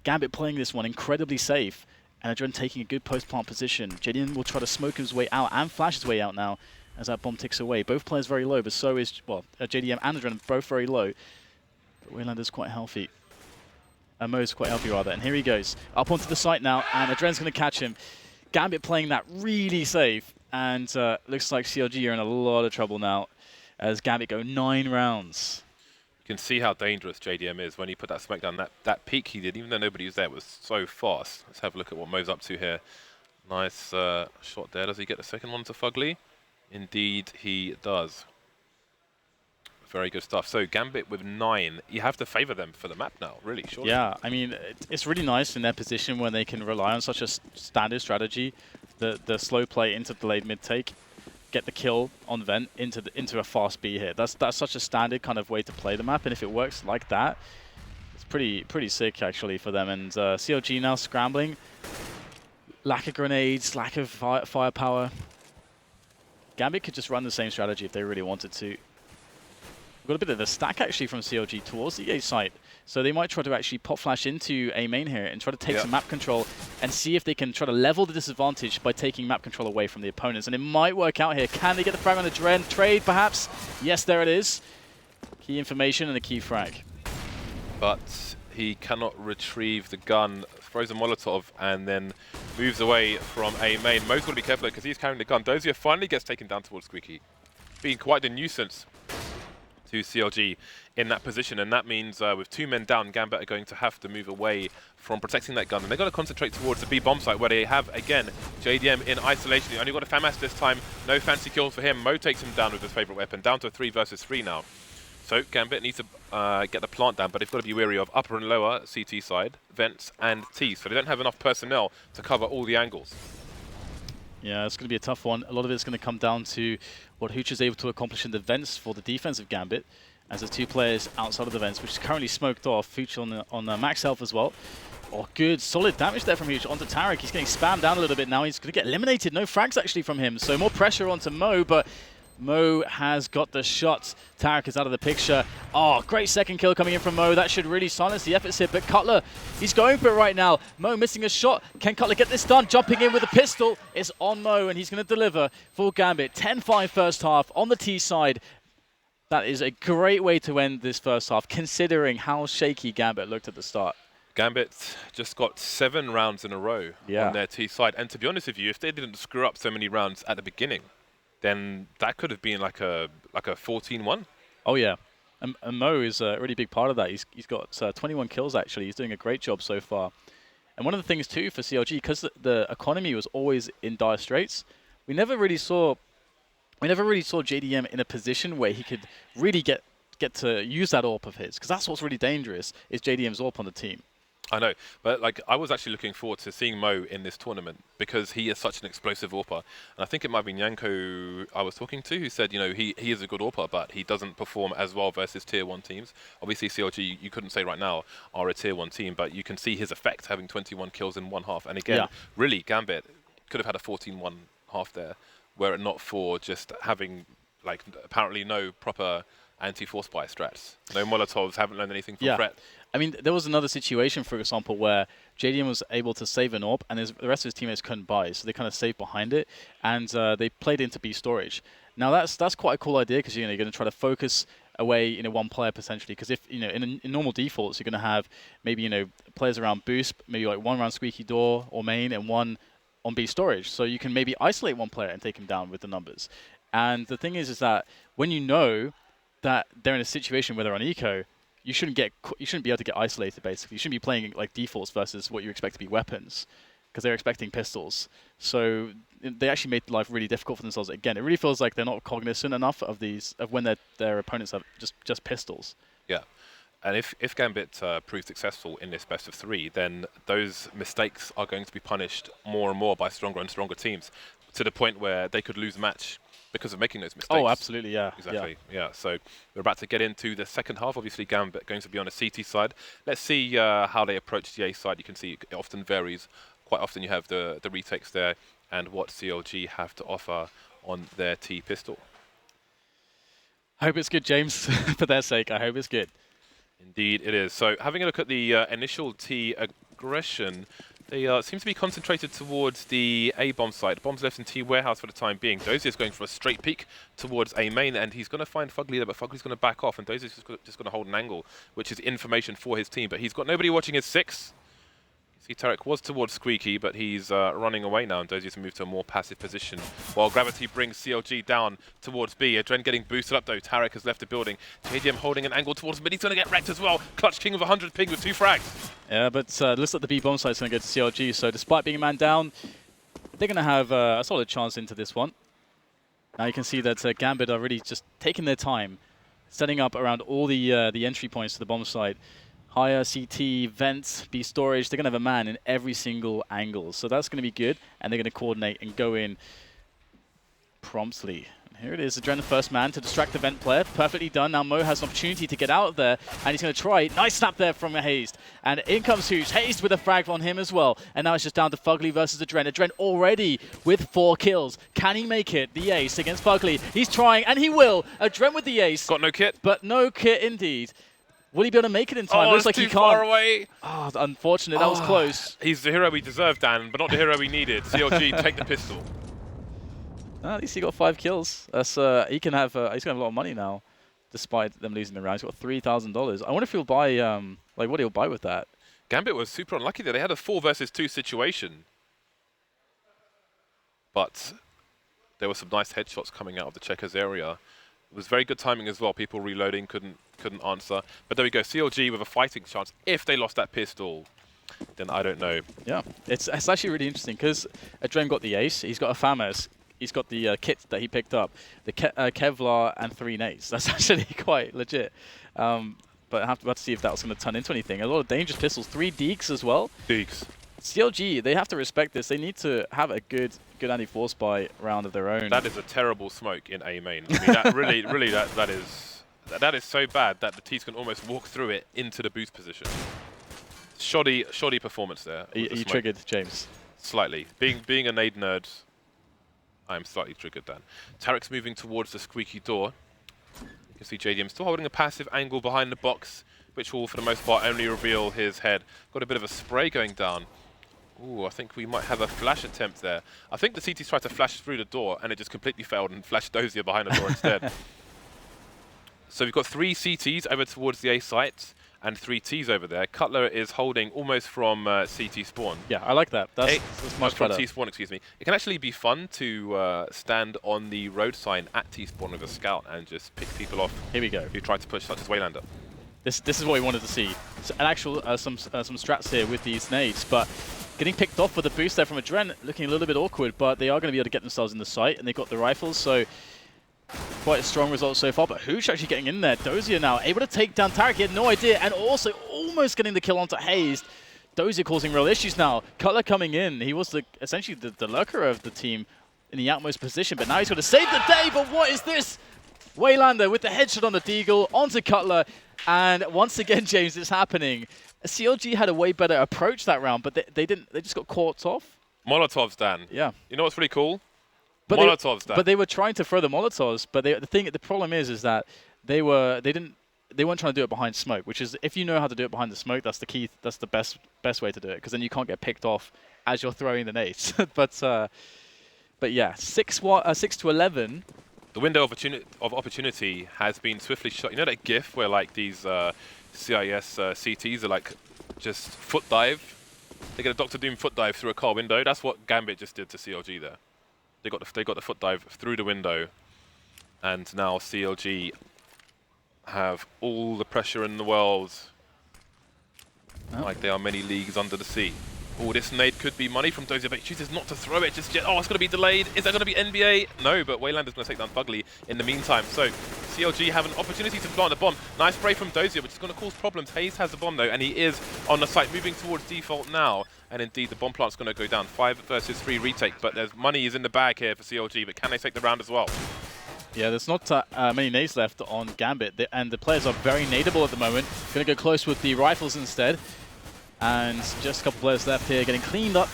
Gambit playing this one incredibly safe, and Adren taking a good post-plant position. JDM will try to smoke his way out and flash his way out now as that bomb ticks away. Both players very low, but so is, well, JDM and Adren both very low. But Waylander's quite healthy. Mo's quite healthy, rather. And here he goes. Up onto the site now, and Adren's going to catch him. Gambit playing that really safe, and looks like CLG are in a lot of trouble now as Gambit go 9 rounds. You can see how dangerous JDM is when he put that smoke down. That peek he did, even though nobody was there, was so fast. Let's have a look at what Mo's up to here. Nice shot there. Does he get the second one to Fugly? Indeed, he does. Very good stuff. So Gambit with 9. You have to favor them for the map now, really, surely. Yeah, I mean, it's really nice in their position when they can rely on such a standard strategy, the slow play into delayed mid take, get the kill on vent into a fast B hit. That's such a standard kind of way to play the map, and if it works like that, it's pretty sick actually for them. And CLG now scrambling, lack of grenades, lack of firepower. Gambit could just run the same strategy if they really wanted to. We've got a bit of a stack actually from CLG towards the A site. So they might try to actually pop flash into A main here and try to take some map control and see if they can try to level the disadvantage by taking map control away from the opponents. And it might work out here. Can they get the frag on the trade perhaps? Yes, there it is. Key information and a key frag. But he cannot retrieve the gun, throws a Molotov, and then moves away from A main. Mo's got to be careful because he's carrying the gun. Dozier finally gets taken down towards Squeaky, being quite a nuisance to CLG in that position, and that means with 2 men down, Gambit are going to have to move away from protecting that gun, and they've got to concentrate towards the B bomb site where they have, again, JDM in isolation. He only got a FAMAS this time, no fancy kills for him. Mo takes him down with his favorite weapon, down to 3 versus 3 now. So Gambit needs to get the plant down, but they've got to be wary of upper and lower CT side, vents and T, so they don't have enough personnel to cover all the angles. Yeah, it's going to be a tough one. A lot of it's going to come down to what Hooch is able to accomplish in the vents for the defensive Gambit, as there's 2 players outside of the vents, which is currently smoked off. Hooch on max health as well. Oh, good. Solid damage there from Hooch onto Tarek. He's getting spammed down a little bit now. He's going to get eliminated. No frags actually from him, so more pressure onto Mo, but Mo has got the shot. Tarek is out of the picture. Oh, great second kill coming in from Mo. That should really silence the efforts here, but Cutler, he's going for it right now. Mo missing a shot. Can Cutler get this done? Jumping in with a pistol. It's on Mo, and he's going to deliver for Gambit. 10-5 first half on the T side. That is a great way to end this first half, considering how shaky Gambit looked at the start. Gambit just got 7 rounds in a row on their T side, and to be honest with you, if they didn't screw up so many rounds at the beginning, then that could have been like a 14-1. Oh yeah, and Mo is a really big part of that. He's got 21 kills actually. He's doing a great job so far. And one of the things too for CLG, because the economy was always in dire straits, we never really saw JDM in a position where he could really get to use that AWP of his, because that's what's really dangerous, is JDM's AWP on the team. I know, but like I was actually looking forward to seeing Mo in this tournament because he is such an explosive AWPer. And I think it might have been Yanko I was talking to who said, you know, he is a good AWPer, but he doesn't perform as well versus tier 1 teams. Obviously CLG, you couldn't say right now, are a tier 1 team, but you can see his effect having 21 kills in one half. And again, really, Gambit could have had a 14-1 half there, were it not for just having like apparently no proper anti-force buy strats. No Molotovs, haven't learned anything from Fret. I mean, there was another situation, for example, where JDM was able to save an AWP and the rest of his teammates couldn't buy, so they kind of saved behind it, and they played into B storage. Now that's quite a cool idea, because you're going to try to focus away one player potentially, because if in normal defaults you're going to have maybe players around boost, maybe like 1 around squeaky door or main and 1 on B storage, so you can maybe isolate 1 player and take him down with the numbers. And the thing is that when you know that they're in a situation where they're on eco, you shouldn't be able to get isolated. Basically, you shouldn't be playing like defaults versus what you expect to be weapons, because they're expecting pistols. So they actually made life really difficult for themselves. Again, it really feels like they're not cognizant enough of when their opponents have just pistols. Yeah, and if Gambit proves successful in this best of 3, then those mistakes are going to be punished more and more by stronger and stronger teams, to the point where they could lose a match because of making those mistakes. Oh, absolutely, yeah. Exactly, yeah. So we're about to get into the second half. Obviously, Gambit going to be on a CT side. Let's see how they approach the A side. You can see it often varies. Quite often you have the retakes there and what CLG have to offer on their T pistol. I hope it's good, James. For their sake, I hope it's good. Indeed it is. So having a look at the initial T aggression, they seem to be concentrated towards the A bomb site. Bombs left in T warehouse for the time being. Dozier is going for a straight peek towards A main, and he's going to find Fugly there, but Fugly's going to back off, and Dozier's just going to hold an angle, which is information for his team. But he's got nobody watching his 6. See, Tarek was towards Squeaky, but he's running away now, and Dozier's moved to a more passive position. While Gravity brings CLG down towards B. Adren getting boosted up, though. Tarek has left the building. JDM holding an angle towards mid. He's going to get wrecked as well. Clutch King with 100 ping with 2 frags. Yeah, but looks like the B bomb site's going to go to CLG, so despite being a man down, they're going to have a solid chance into this one. Now you can see that Gambit are really just taking their time, setting up around all the entry points to the bomb site. Higher CT, vents, B storage, they're going to have a man in every single angle. So that's going to be good, and they're going to coordinate and go in promptly. And here it is, Adren, the first man to distract the vent player. Perfectly done. Now Mo has an opportunity to get out of there, and he's going to try. Nice snap there from Hazed. And in comes Hoosh. Hazed with a frag on him as well. And now it's just down to Fugly versus Adren. Adren already with 4 kills. Can he make it? The ace against Fugly. He's trying, and he will. Adren with the ace. Got no kit. But no kit indeed. Will he be able to make it in time? Oh, Looks like too he can't. far away. Oh, unfortunate. That was close. He's the hero we deserved, Dan, but not the hero we needed. CLG, take the pistol. At least he got 5 kills. That's he can have. He's gonna have a lot of money now, despite them losing the round. He's got $3,000. I wonder if he'll buy like what he'll buy with that. Gambit was super unlucky there. They had a 4 versus 2 situation, but there were some nice headshots coming out of the checkers area. It was very good timing as well. People reloading couldn't answer. But there we go. CLG with a fighting chance. If they lost that pistol, then I don't know. Yeah, it's actually really interesting because Adren got the ace. He's got a FAMAS. He's got the kit that he picked up, the Kevlar and 3 nades. That's actually quite legit. But I have to see if that was going to turn into anything. A lot of dangerous pistols. 3 Deeks as well. Deeks. CLG, they have to respect this. They need to have a good anti-force buy round of their own. That is a terrible smoke in A main. I mean, that really that is so bad that the T's can almost walk through it into the boost position. Shoddy performance there. Are you triggered, James? Slightly. Being a nade nerd, I'm slightly triggered, Dan. Tarek's moving towards the squeaky door. You can see JDM still holding a passive angle behind the box, which will, for the most part, only reveal his head. Got a bit of a spray going down. Ooh, I think we might have a flash attempt there. I think the CT's tried to flash through the door, and it just completely failed and flashed Dozier behind the door instead. So we've got 3 CTs over towards the A site, and 3 Ts over there. Cutler is holding almost from CT spawn. Yeah, I like that. That's much from better. T spawn, excuse me. It can actually be fun to stand on the road sign at T spawn with a scout and just pick people off. Here we go. Who try to push, such as Waylander. This is what we wanted to see. So an actual some strats here with these nades, but getting picked off with a boost there from Adren, looking a little bit awkward, but they are going to be able to get themselves in the site, and they've got the rifles, so quite a strong result so far. But Hoosh actually getting in there. Dozier now able to take down Tarek. He had no idea, and also almost getting the kill onto Hazed. Dozier causing real issues now. Cutler coming in. He was essentially the lurker of the team in the outmost position, but now he's going to save the day. But what is this? Waylander with the headshot on the Deagle onto Cutler, and once again, James, it's happening. CLG had a way better approach that round, but they didn't. They just got caught off. Molotovs, Dan. Yeah. You know what's really cool? But Molotovs, Dan. But they were trying to throw the Molotovs, but the problem is that they weren't trying to do it behind smoke, which is, if you know how to do it behind the smoke, that's the key. That's the best way to do it, because then you can't get picked off as you're throwing the nades. but yeah, 6 to 11. The window of opportunity has been swiftly shot. You know that GIF where like these CIS CTs are like just foot dive? They get a Dr. Doom foot dive through a car window. That's what Gambit just did to CLG there. They got the foot dive through the window, and now CLG have all the pressure in the world, like they are many leagues under the sea. Oh, this nade could be money from Dozier, but he chooses not to throw it just yet. Oh, it's going to be delayed. Is that going to be NBA? No, but Waylander's going to take down Fugly in the meantime. So CLG have an opportunity to plant a bomb. Nice spray from Dozier, which is going to cause problems. Hayes has the bomb, though, and he is on the site, moving towards default now. And indeed, the bomb plant's going to go down. 5 versus 3 retake, but there's money is in the bag here for CLG, but can they take the round as well? Yeah, there's not many nades left on Gambit, and the players are very nadeable at the moment. Going to go close with the rifles instead. And just a couple players left here getting cleaned up.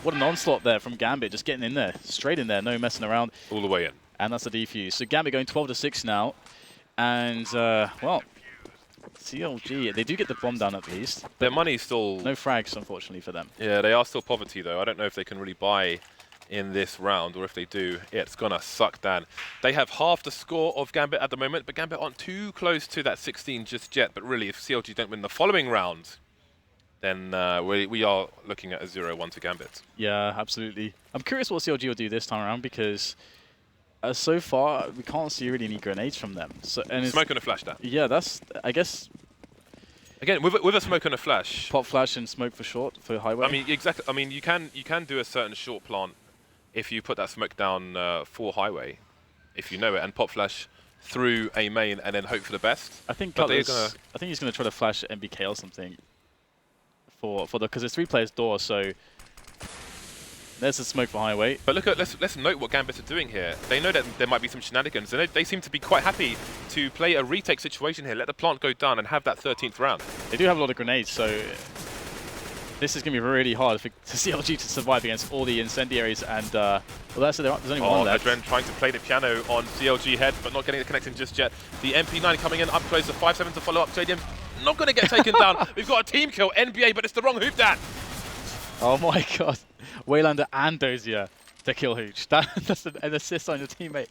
What an onslaught there from Gambit, just getting in there, straight in there, no messing around. All the way in. And that's a defuse. So Gambit going 12 to 6 now. And, well, CLG, they do get the bomb down at least. Their money's still... No frags, unfortunately, for them. Yeah, they are still poverty, though. I don't know if they can really buy in this round, or if they do, it's going to suck, Dan. They have half the score of Gambit at the moment, but Gambit aren't too close to that 16 just yet. But really, if CLG don't win the following round, then we are looking at a 0-1 to Gambit. Yeah, absolutely. I'm curious what CLG will do this time around because so far we can't see really any grenades from them. So Smoke and a flash down. Yeah, that's I guess. Again, with a smoke and a flash. Pop flash and smoke for short for highway. I mean, exactly. I mean, you can do a certain short plant if you put that smoke down for highway, if you know it, and pop flash through a main and then hope for the best. I think Cutlass, I think he's going to try to flash MBK or something for the because it's 3 players door, so there's a smoke for highway. But look at let's note what Gambit are doing here. They know that there might be some shenanigans, and they seem to be quite happy to play a retake situation here. Let the plant go down and have that 13th round. They do have a lot of grenades, so this is going to be really hard for CLG to survive against all the incendiaries. And well, there's only one left. Adren trying to play the piano on CLG head, but not getting the connection just yet. The MP9 coming in up close, the 5-7 to follow up. JDM not going to get taken down. We've got a team kill, NBA, but it's the wrong hoop, Dan. Oh my god. Waylander and Dozier to kill Hooch. That's an assist on your teammate.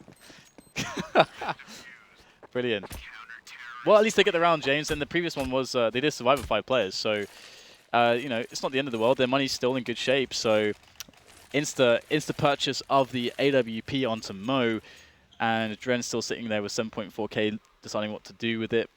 Brilliant. Well, at least they get the round, James. And the previous one was they did survive with 5 players. So, you know, it's not the end of the world. Their money's still in good shape. So, insta purchase of the AWP onto Mo. And Dren's still sitting there with 7.4k, deciding what to do with it.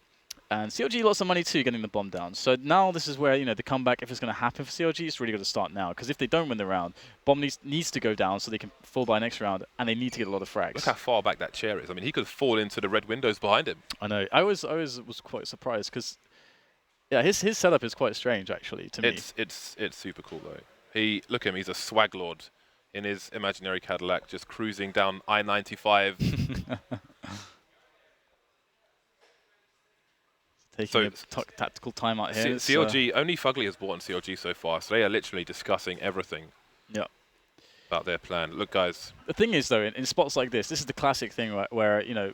And CLG lots of money too, getting the bomb down. So now this is where, you know, the comeback, if it's going to happen for CLG, it's really got to start now. Because if they don't win the round, bomb needs to go down so they can fall by next round, and they need to get a lot of frags. Look how far back that chair is. I mean, he could fall into the red windows behind him. I know. I was quite surprised because, yeah, his setup is quite strange actually to me. It's super cool though. Look at him. He's a swag lord in his imaginary Cadillac, just cruising down I-95. Taking a tactical timeout here. CLG, only Fugly has bought on CLG so far, so they are literally discussing everything about their plan. Look, guys. The thing is, though, in spots like this is the classic thing where you know,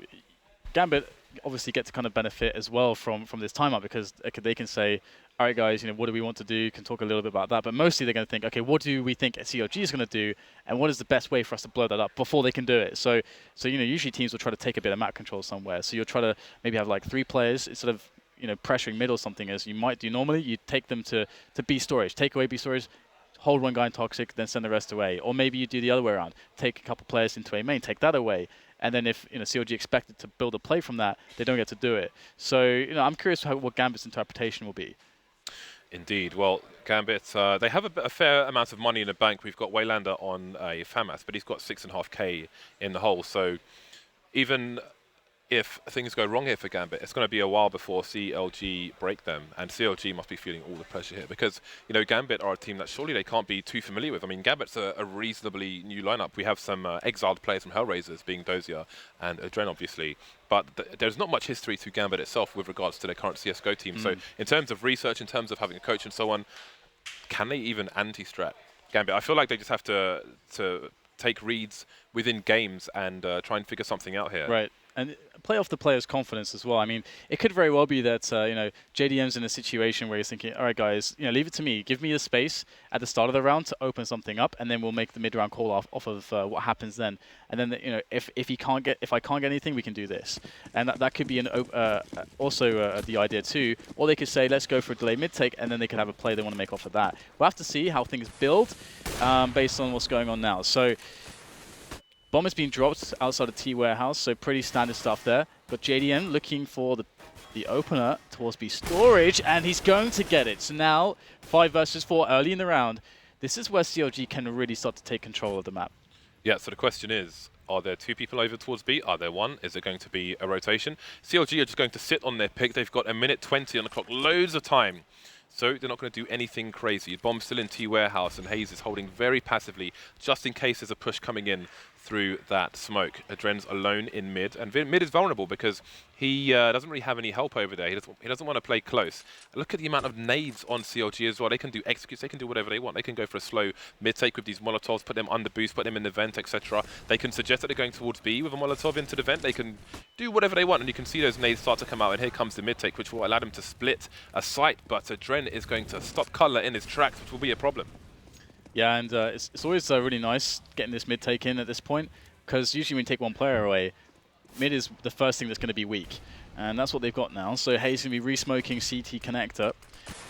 Gambit obviously get to kind of benefit as well from this timeout because they can say, all right, guys, you know, what do we want to do? Can talk a little bit about that, but mostly they're going to think, okay, what do we think CLG is going to do, and what is the best way for us to blow that up before they can do it? So you know, usually teams will try to take a bit of map control somewhere. So you'll try to maybe have like 3 players instead of, you know, pressuring mid or something as you might do normally. You take them to B storage, take away B storage, hold one guy in toxic, then send the rest away. Or maybe you do the other way around, take a couple players into a main, take that away, and then if, you know, CLG expected to build a play from that, they don't get to do it. So, you know, I'm curious what Gambit's interpretation will be. Indeed. Well, Gambit, they have a fair amount of money in the bank. We've got Waylander on a FAMAS, but he's got 6.5k in the hole. So even if things go wrong here for Gambit, it's going to be a while before CLG break them, and CLG must be feeling all the pressure here because, you know, Gambit are a team that surely they can't be too familiar with. I mean, Gambit's a reasonably new lineup. We have some exiled players from Hellraisers, being Dozier and Adren, obviously, but there's not much history to Gambit itself with regards to their current CSGO team. So in terms of research, in terms of having a coach and so on, can they even anti-strat Gambit? I feel like they just have to take reads within games and try and figure something out here. Right. And play off the player's confidence as well. I mean, it could very well be that, you know, JDM's in a situation where he's thinking, all right, guys, you know, leave it to me. Give me the space at the start of the round to open something up, and then we'll make the mid-round call off of what happens then. And then, you know, if I can't get anything, we can do this. And that could be also the idea too. Or they could say, let's go for a delayed mid-take, and then they could have a play they want to make off of that. We'll have to see how things build based on what's going on now. So bomb is being dropped outside of T warehouse, so pretty standard stuff there. But JDM looking for the opener towards B storage, and he's going to get it. So now 5 versus 4 early in the round. This is where CLG can really start to take control of the map. Yeah, so the question is, are there 2 people over towards B? Are there 1? Is it going to be a rotation? CLG are just going to sit on their pick. They've got 1:20 on the clock, loads of time. So they're not going to do anything crazy. Bomb's still in T warehouse, and Hayes is holding very passively, just in case there's a push coming in through that smoke. Adren's alone in mid, and mid is vulnerable because he doesn't really have any help over there. He doesn't want to play close. Look at the amount of nades on CLG as well. They can do executes, they can do whatever they want. They can go for a slow mid take with these Molotovs, put them under boost, put them in the vent, etc. They can suggest that they're going towards B with a Molotov into the vent. They can do whatever they want, and you can see those nades start to come out, and here comes the mid take, which will allow them to split a site, but Adren is going to stop Cutler in his tracks, which will be a problem. Yeah, and it's always really nice getting this mid take in at this point, because usually when you take one player away, mid is the first thing that's going to be weak. And that's what they've got now. So Hayes going to be re-smoking CT connector,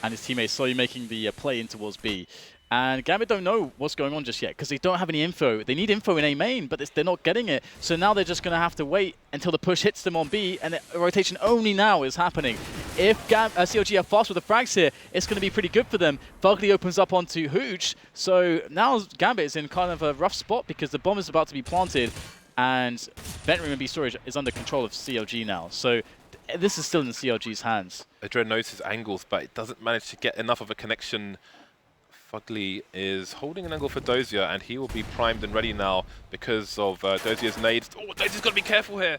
and his teammates slowly making the play in towards B. And Gambit don't know what's going on just yet because they don't have any info. They need info in A main, but they're not getting it. So now they're just going to have to wait until the push hits them on B, and the rotation only now is happening. If CLG are fast with the frags here, it's going to be pretty good for them. Fugly opens up onto Hooch, so now Gambit is in kind of a rough spot because the bomb is about to be planted, and vent room and B storage is under control of CLG now. So this is still in CLG's hands. Adren knows his angles, but it doesn't manage to get enough of a connection. Fugly is holding an angle for Dozier, and he will be primed and ready now because of Dozier's nades. Oh, Dozier's got to be careful here.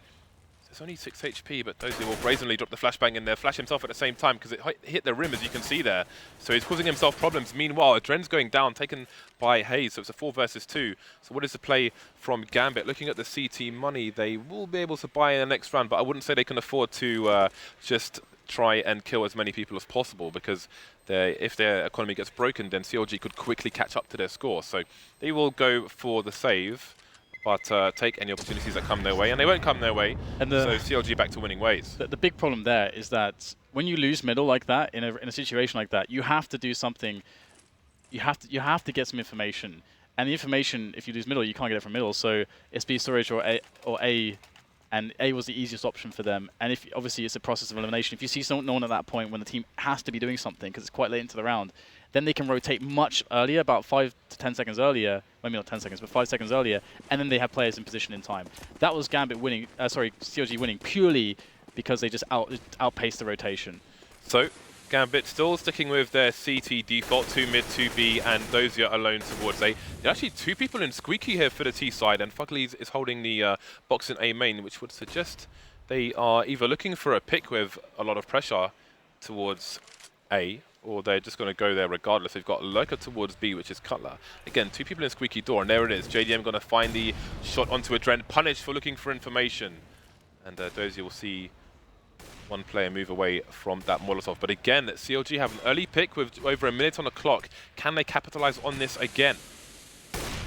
It's only 6 HP, but Dozier will brazenly drop the flashbang in there, flash himself at the same time because it hit the rim, as you can see there. So he's causing himself problems. Meanwhile, Adren's going down, taken by Hayes, so it's a 4 versus 2. So what is the play from Gambit? Looking at the CT money, they will be able to buy in the next round, but I wouldn't say they can afford to just try and kill as many people as possible because if their economy gets broken, then CLG could quickly catch up to their score. So they will go for the save, but take any opportunities that come their way, and they won't come their way. And so CLG back to winning ways. The big problem there is that when you lose middle like that, in a situation like that, you have to do something. You have to get some information, and the information, if you lose middle, you can't get it from middle. So it's B storage or A. And A was the easiest option for them. And if obviously it's a process of elimination. If you see no one at that point when the team has to be doing something because it's quite late into the round, then they can rotate much earlier, about 5 to 10 seconds earlier. Maybe not 10 seconds, but 5 seconds earlier. And then they have players in position in time. That was Gambit winning. CLG winning purely because they just outpaced the rotation. So Gambit still sticking with their CT default, 2 mid, 2 B, and Dozier alone towards A. There are actually 2 people in Squeaky here for the T side, and Fugly is holding the box in A main, which would suggest they are either looking for a pick with a lot of pressure towards A, or they're just going to go there regardless. They've got Lurker towards B, which is Cutler. Again, 2 people in Squeaky door, and there it is. JDM going to find the shot onto Adren, punished for looking for information. And Dozier will see one player move away from that Molotov. But again, CLG have an early pick with over a minute on the clock. Can they capitalize on this again?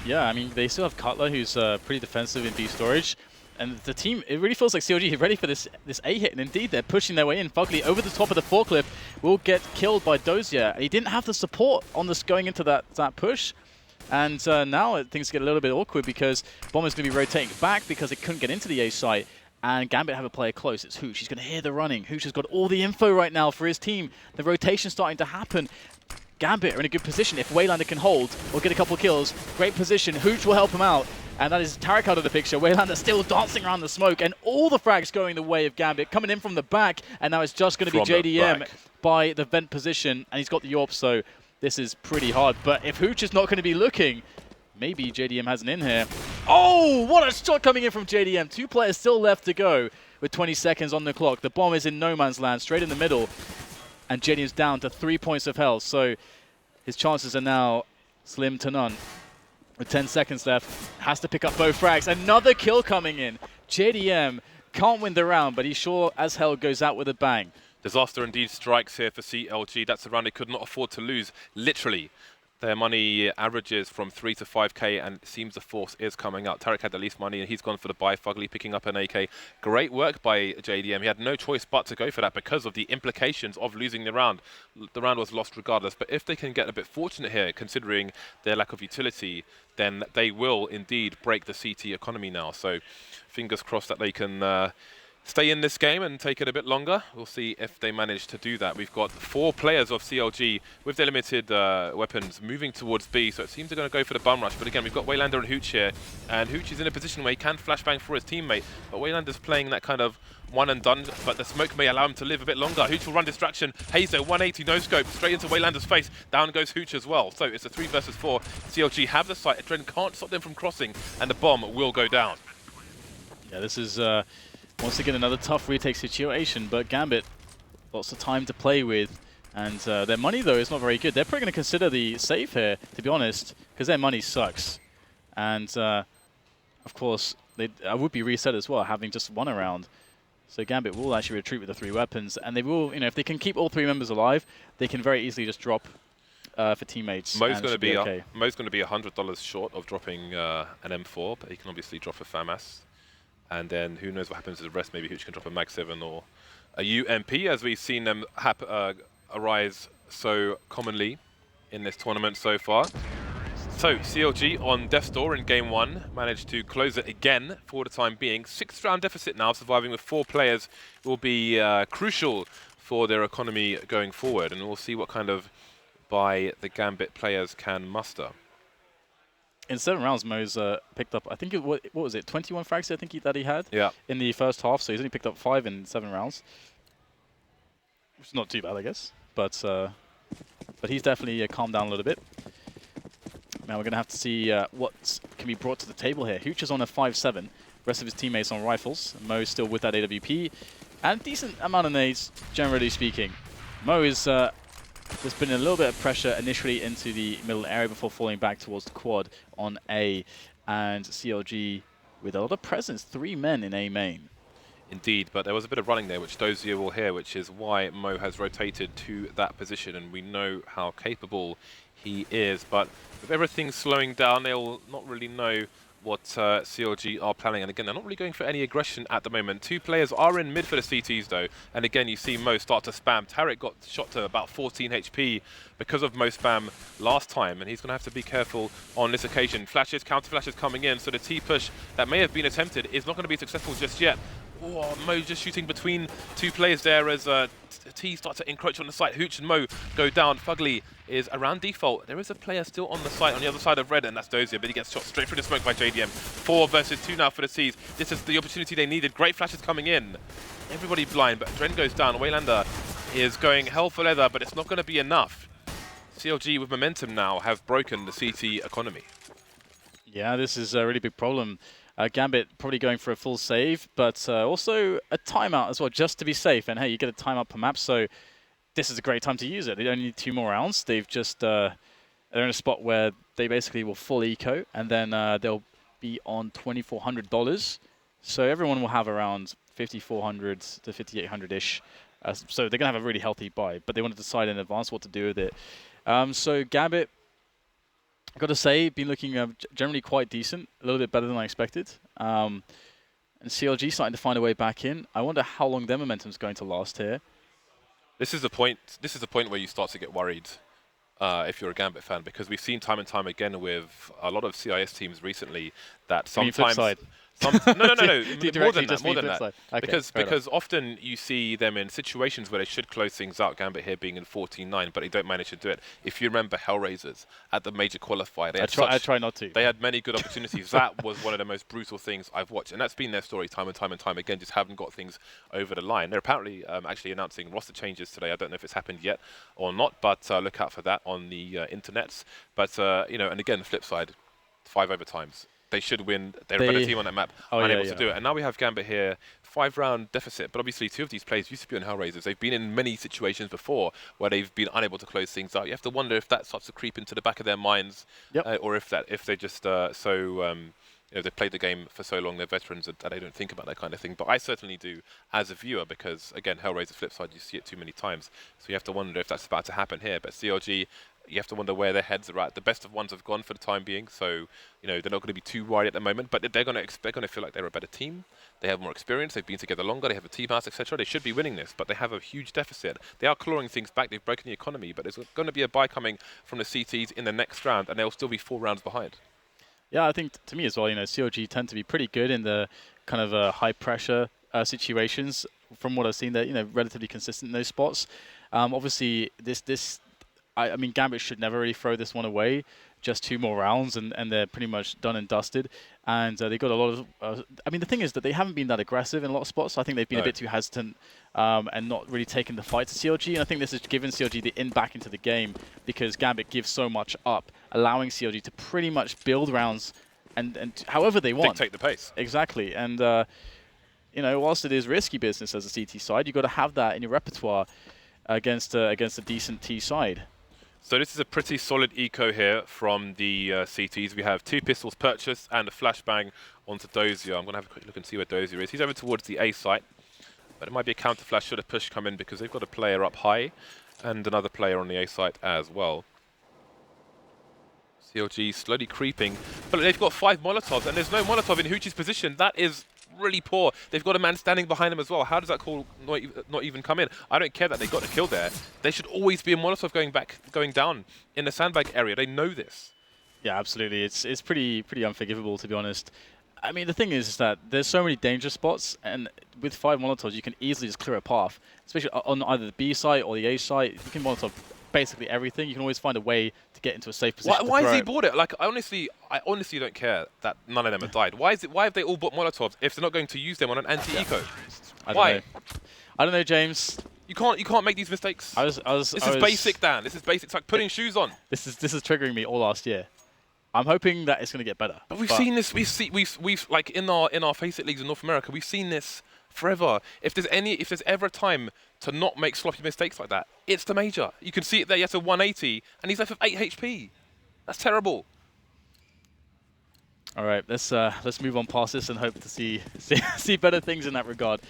Yeah, I mean, they still have Cutler, who's pretty defensive in B storage. And the team, it really feels like CLG are ready for this A hit. And indeed, they're pushing their way in. Fugly over the top of the forklift will get killed by Dozier. He didn't have the support on this going into that push. And now things get a little bit awkward because Bomber's going to be rotating back because they couldn't get into the A site. And Gambit have a player close. It's Hooch. He's going to hear the running. Hooch has got all the info right now for his team. The rotation's starting to happen. Gambit are in a good position. If Waylander can hold or get a couple kills, great position. Hooch will help him out. And that is Tarek out of the picture. Waylander still dancing around the smoke. And all the frags going the way of Gambit. Coming in from the back. And now it's just going to be JDM by the vent position. And he's got the AWP, so this is pretty hard. But if Hooch is not going to be looking, maybe JDM has an in here. Oh, what a shot coming in from JDM. 2 players still left to go with 20 seconds on the clock. The bomb is in no man's land, straight in the middle. And JDM's down to 3 points of health. So his chances are now slim to none. With 10 seconds left, has to pick up both frags. Another kill coming in. JDM can't win the round, but he sure as hell goes out with a bang. Disaster indeed strikes here for CLG. That's a round they could not afford to lose, literally. Their money averages from 3 to 5k, and it seems the force is coming out. Tarek had the least money, and he's gone for the buy. Fugly picking up an AK. Great work by JDM. He had no choice but to go for that because of the implications of losing the round. The round was lost regardless, but if they can get a bit fortunate here, considering their lack of utility, then they will indeed break the CT economy now. So fingers crossed that they can stay in this game and take it a bit longer. We'll see if they manage to do that. We've got 4 players of CLG with their limited weapons moving towards B, so it seems they're going to go for the bum rush. But again, we've got Waylander and Hooch here, and Hooch is in a position where he can flashbang for his teammate, but Waylander's playing that kind of one and done, but the smoke may allow him to live a bit longer. Hooch will run distraction. Hazer, 180 no scope, straight into Waylander's face. Down goes Hooch as well. So it's a 3 versus 4. CLG have the site. Adren can't stop them from crossing, and the bomb will go down. Yeah, this is once again another tough retake situation, but Gambit, lots of time to play with. And their money, though, is not very good. They're probably going to consider the save here, to be honest, because their money sucks. And, of course, I would be reset as well, having just won a round. So Gambit will actually retreat with the 3 weapons. And they will, if they can keep all 3 members alive, they can very easily just drop for teammates. Mo's going to be $100 short of dropping an M4, but he can obviously drop a FAMAS. And then who knows what happens to the rest. Maybe Hooch can drop a Mag 7 or a UMP, as we've seen them arise so commonly in this tournament so far. So CLG on Death's Door in game 1 managed to close it again for the time being. 6th round deficit now, surviving with 4 players will be crucial for their economy going forward, and we'll see what kind of buy the Gambit players can muster. In 7 rounds, Mo's picked up, I think, what was it, 21 frags I think that he had Yeah. in the first half, so he's only picked up 5 in 7 rounds. Which is not too bad, I guess. But he's definitely calmed down a little bit. Now we're going to have to see what can be brought to the table here. Hooch is on a 5-7, rest of his teammates on rifles. Mo's still with that AWP, and decent amount of nades, generally speaking. Mo is... there's been a little bit of pressure initially into the middle area before falling back towards the quad on A, and CLG with a lot of presence, 3 men in A main. Indeed, but there was a bit of running there, which Dozier will hear, which is why Mo has rotated to that position, and we know how capable he is. But with everything slowing down, they'll not really know what CLG are planning. And again, they're not really going for any aggression at the moment. 2 players are in mid for the CTs though. And again, you see Mo start to spam. Tarek got shot to about 14 HP because of Mo spam last time. And he's going to have to be careful on this occasion. Flashes, counter flashes coming in. So the T push that may have been attempted is not going to be successful just yet. Oh, Mo just shooting between 2 players there as T start to encroach on the site. Hooch and Mo go down. Fugly is around default. There is a player still on the site on the other side of red, and that's Dozier, but he gets shot straight through the smoke by JDM. 4 versus 2 now for the C's. This is the opportunity they needed. Great flashes coming in. Everybody blind, but Dren goes down. Waylander is going hell for leather, but it's not going to be enough. CLG with momentum now have broken the CT economy. Yeah, this is a really big problem. Gambit probably going for a full save, but also a timeout as well, just to be safe. And hey, you get a timeout per map, so this is a great time to use it. They only need 2 more rounds. They've just they're in a spot where they basically will full eco, and then they'll be on $2,400. So everyone will have around 5,400 to 5,800-ish. So they're gonna have a really healthy buy, but they want to decide in advance what to do with it. So Gambit, I've got to say, been looking generally quite decent, a little bit better than I expected. And CLG starting to find a way back in. I wonder how long their momentum is going to last here. This is the point. This is the point where you start to get worried if you're a Gambit fan, because we've seen time and time again with a lot of CIS teams recently that sometimes. No. More than that. Okay, because often you see them in situations where they should close things out, Gambit here being in 14-9, but they don't manage to do it. If you remember Hellraisers at the major qualifier, I try not to. They had many good opportunities. That was one of the most brutal things I've watched, and that's been their story time and time and time again, just haven't got things over the line. They're apparently actually announcing roster changes today. I don't know if it's happened yet or not, but look out for that on the internets. But, and again, the flip side, 5 overtimes. They should win. They're a better team on that map, unable to do it. And now we have Gambit here, 5-round deficit. But obviously, 2 of these players used to be on Hellraisers. They've been in many situations before where they've been unable to close things out. You have to wonder if that starts to creep into the back of their minds, or if they just they played the game for so long, they're veterans, that they don't think about that kind of thing. But I certainly do as a viewer, because again, Hellraiser flip side, you see it too many times. So you have to wonder if that's about to happen here. But CLG, you have to wonder where their heads are at. The best of ones have gone for the time being, so they're not going to be too worried at the moment. But they're going to feel like they're a better team. They have more experience. They've been together longer. They have a team house, etc. They should be winning this, but they have a huge deficit. They are clawing things back. They've broken the economy, but there's going to be a buy coming from the CTs in the next round, and they'll still be 4 rounds behind. Yeah, I think to me as well, CLG tend to be pretty good in the kind of high pressure situations. From what I've seen, they're relatively consistent in those spots. Obviously, I mean, Gambit should never really throw this one away. Just 2 more rounds, and they're pretty much done and dusted. And they got a lot of... I mean, the thing is that they haven't been that aggressive in a lot of spots. I think they've been a bit too hesitant and not really taken the fight to CLG. And I think this has given CLG the in back into the game, because Gambit gives so much up, allowing CLG to pretty much build rounds and however they want. Dictate the pace. Exactly. And, whilst it is risky business as a CT side, you've got to have that in your repertoire against a decent T side. So this is a pretty solid eco here from the CTs. We have 2 pistols purchased and a flashbang onto Dozier. I'm going to have a quick look and see where Dozier is. He's over towards the A site, but it might be a counter flash should a push come in, because they've got a player up high and another player on the A site as well. CLG slowly creeping, but they've got 5 Molotovs, and there's no Molotov in Hooch's position. That is really poor. They've got a man standing behind them as well. How does that call not even come in? I don't care that they got a kill there. There should always be a Molotov going down in the sandbag area. They know this. Yeah, absolutely. It's pretty unforgivable, to be honest. I mean, the thing is that there's so many danger spots, and with 5 Molotovs, you can easily just clear a path, especially on either the B site or the A site. You can Molotov basically everything. You can always find a way to get into a safe position. Why has he bought it? Like, I honestly don't care that none of them have died. Why have they all bought Molotovs if they're not going to use them on an anti-eco? Why? I don't know, James. You can't make these mistakes. This is basic, Dan. This is basic. It's like putting shoes on. This is triggering me all last year. I'm hoping that it's going to get better. But we've seen this. We've like in our Face-It leagues in North America, we've seen this forever. If there's ever a time to not make sloppy mistakes like that, it's the major. You can see it there. He has a 180, and he's left with 8 HP. That's terrible. All right, let's move on past this and hope to see better things in that regard.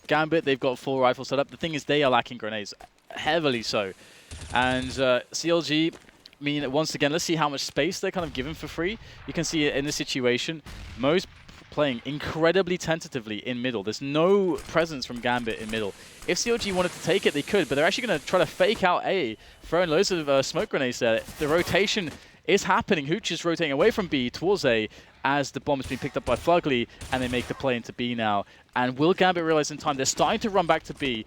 Gambit, they've got 4 rifles set up. The thing is, they are lacking grenades, heavily so, and CLG. I mean, once again, let's see how much space they're kind of given for free. You can see it in this situation. Mo's playing incredibly tentatively in middle. There's no presence from Gambit in middle. If CLG wanted to take it, they could, but they're actually going to try to fake out A, throwing loads of smoke grenades there. The rotation is happening. Hooch is rotating away from B towards A as the bomb is being picked up by Fugly, and they make the play into B now. And will Gambit realize in time? They're starting to run back to B.